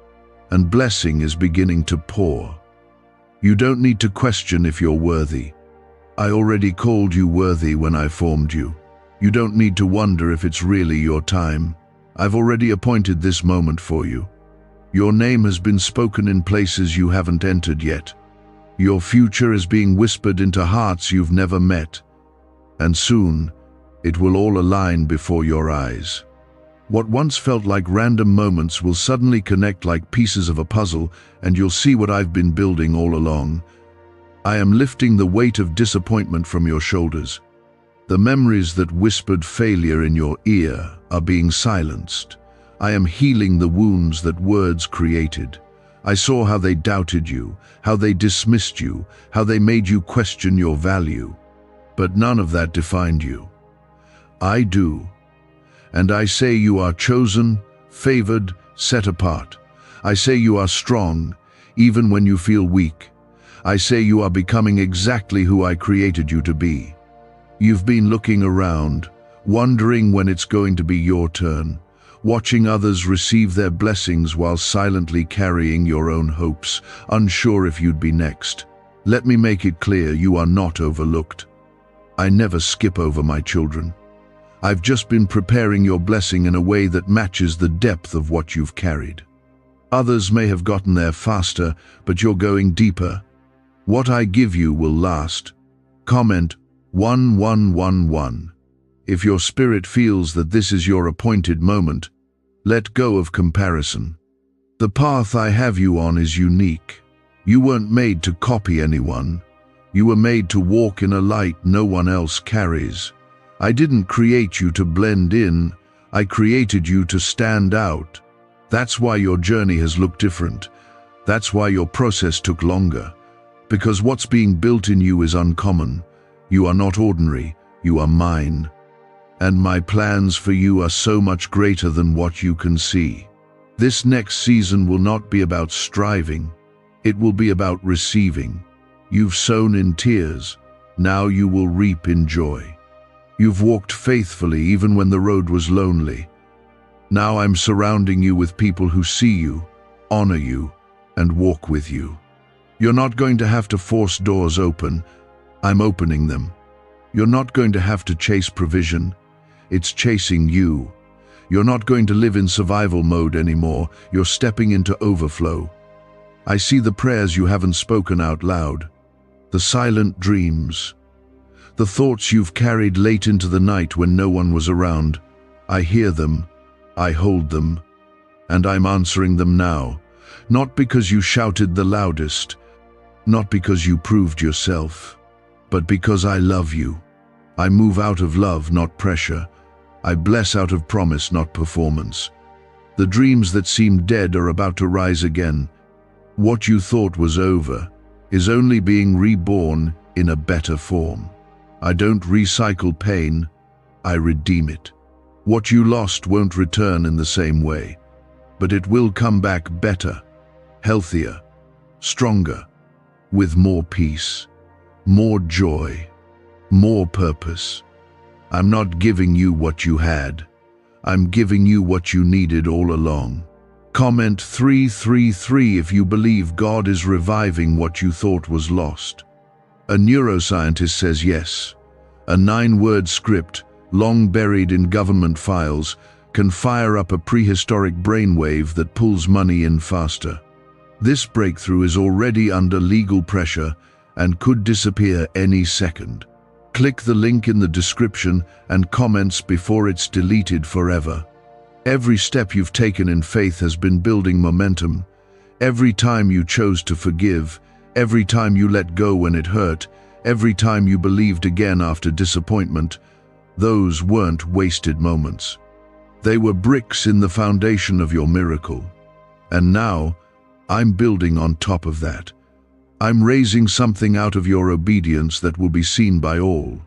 and blessing is beginning to pour. You don't need to question if you're worthy. I already called you worthy when I formed you. You don't need to wonder if it's really your time. I've already appointed this moment for you. Your name has been spoken in places you haven't entered yet. Your future is being whispered into hearts you've never met. And soon, it will all align before your eyes. What once felt like random moments will suddenly connect like pieces of a puzzle, and you'll see what I've been building all along. I am lifting the weight of disappointment from your shoulders. The memories that whispered failure in your ear are being silenced. I am healing the wounds that words created. I saw how they doubted you, how they dismissed you, how they made you question your value. But none of that defined you. I do. And I say you are chosen, favored, set apart. I say you are strong, even when you feel weak. I say you are becoming exactly who I created you to be. You've been looking around, wondering when it's going to be your turn, watching others receive their blessings while silently carrying your own hopes, unsure if you'd be next. Let me make it clear, you are not overlooked. I never skip over my children. I've just been preparing your blessing in a way that matches the depth of what you've carried. Others may have gotten there faster, but you're going deeper. What I give you will last. Comment 1111. If your spirit feels that this is your appointed moment, let go of comparison. The path I have you on is unique. You weren't made to copy anyone. You were made to walk in a light no one else carries. I didn't create you to blend in. I created you to stand out. That's why your journey has looked different. That's why your process took longer. Because what's being built in you is uncommon. You are not ordinary. You are mine. And my plans for you are so much greater than what you can see. This next season will not be about striving. It will be about receiving. You've sown in tears. Now you will reap in joy. You've walked faithfully even when the road was lonely. Now I'm surrounding you with people who see you, honor you, and walk with you. You're not going to have to force doors open. I'm opening them. You're not going to have to chase provision. It's chasing you. You're not going to live in survival mode anymore. You're stepping into overflow. I see the prayers you haven't spoken out loud, the silent dreams, the thoughts you've carried late into the night when no one was around. I hear them, I hold them, and I'm answering them now. Not because you shouted the loudest, not because you proved yourself, but because I love you. I move out of love, not pressure. I bless out of promise, not performance. The dreams that seemed dead are about to rise again. What you thought was over is only being reborn in a better form. I don't recycle pain, I redeem it. What you lost won't return in the same way, but it will come back better, healthier, stronger, with more peace, more joy, more purpose. I'm not giving you what you had. I'm giving you what you needed all along. Comment 333 if you believe God is reviving what you thought was lost. A neuroscientist says yes. A 9-word script, long buried in government files, can fire up a prehistoric brainwave that pulls money in faster. This breakthrough is already under legal pressure and could disappear any second. Click the link in the description and comments before it's deleted forever. Every step you've taken in faith has been building momentum. Every time you chose to forgive, every time you let go when it hurt, every time you believed again after disappointment, those weren't wasted moments. They were bricks in the foundation of your miracle. And now, I'm building on top of that. I'm raising something out of your obedience that will be seen by all.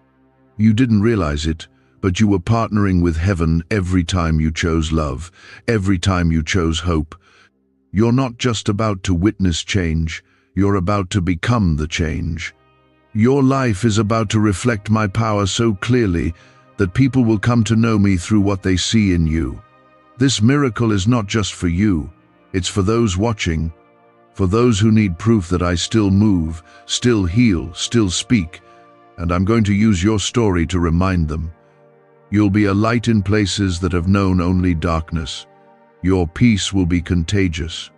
You didn't realize it, but you were partnering with heaven every time you chose love, every time you chose hope. You're not just about to witness change, you're about to become the change. Your life is about to reflect my power so clearly that people will come to know me through what they see in you. This miracle is not just for you, it's for those watching, for those who need proof that I still move, still heal, still speak, and I'm going to use your story to remind them. You'll be a light in places that have known only darkness. Your peace will be contagious.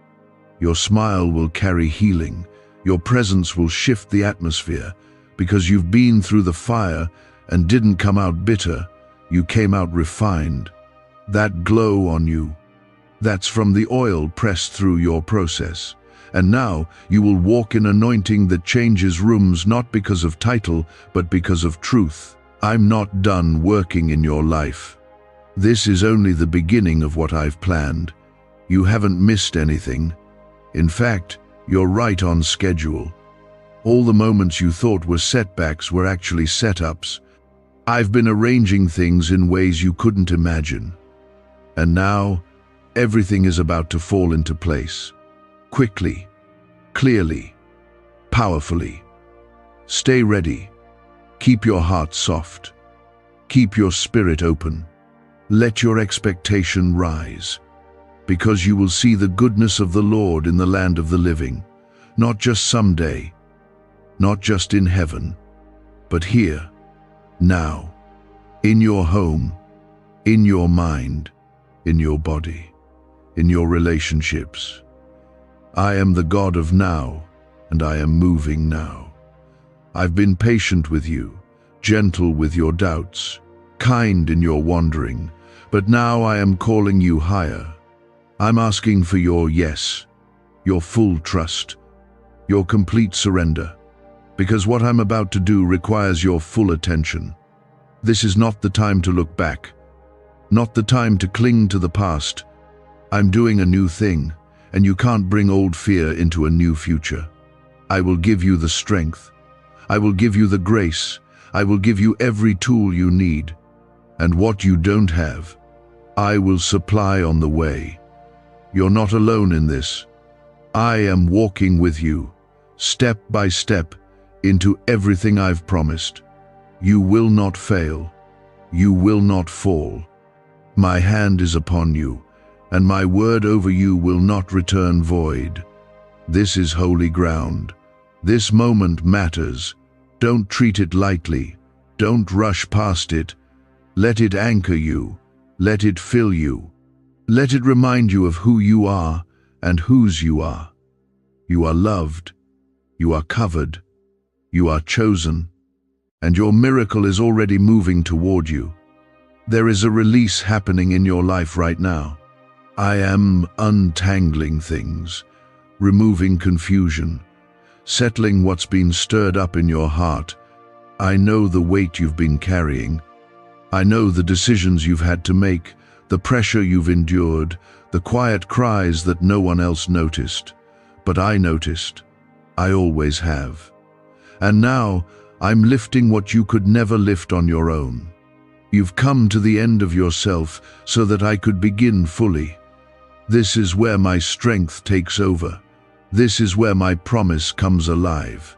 Your smile will carry healing. Your presence will shift the atmosphere, because you've been through the fire and didn't come out bitter. You came out refined. That glow on you, that's from the oil pressed through your process. And now you will walk in anointing that changes rooms not because of title, but because of truth. I'm not done working in your life. This is only the beginning of what I've planned. You haven't missed anything. In fact, you're right on schedule. All the moments you thought were setbacks were actually setups. I've been arranging things in ways you couldn't imagine. And now, everything is about to fall into place. Quickly, clearly, powerfully. Stay ready. Keep your heart soft. Keep your spirit open. Let your expectation rise, because you will see the goodness of the Lord in the land of the living, not just someday, not just in heaven, but here, now, in your home, in your mind, in your body, in your relationships. I am the God of now, and I am moving now. I've been patient with you, gentle with your doubts, kind in your wandering, but now I am calling you higher. I'm asking for your yes, your full trust, your complete surrender, because what I'm about to do requires your full attention. This is not the time to look back, not the time to cling to the past. I'm doing a new thing, and you can't bring old fear into a new future. I will give you the strength. I will give you the grace. I will give you every tool you need. And what you don't have, I will supply on the way. You're not alone in this. I am walking with you, step by step, into everything I've promised. You will not fail. You will not fall. My hand is upon you, and my word over you will not return void. This is holy ground. This moment matters. Don't treat it lightly. Don't rush past it. Let it anchor you. Let it fill you. Let it remind you of who you are and whose you are. You are loved. You are covered. You are chosen. And your miracle is already moving toward you. There is a release happening in your life right now. I am untangling things, removing confusion, settling what's been stirred up in your heart. I know the weight you've been carrying. I know the decisions you've had to make, the pressure you've endured, the quiet cries that no one else noticed. But I noticed. I always have. And now, I'm lifting what you could never lift on your own. You've come to the end of yourself so that I could begin fully. This is where my strength takes over. This is where my promise comes alive.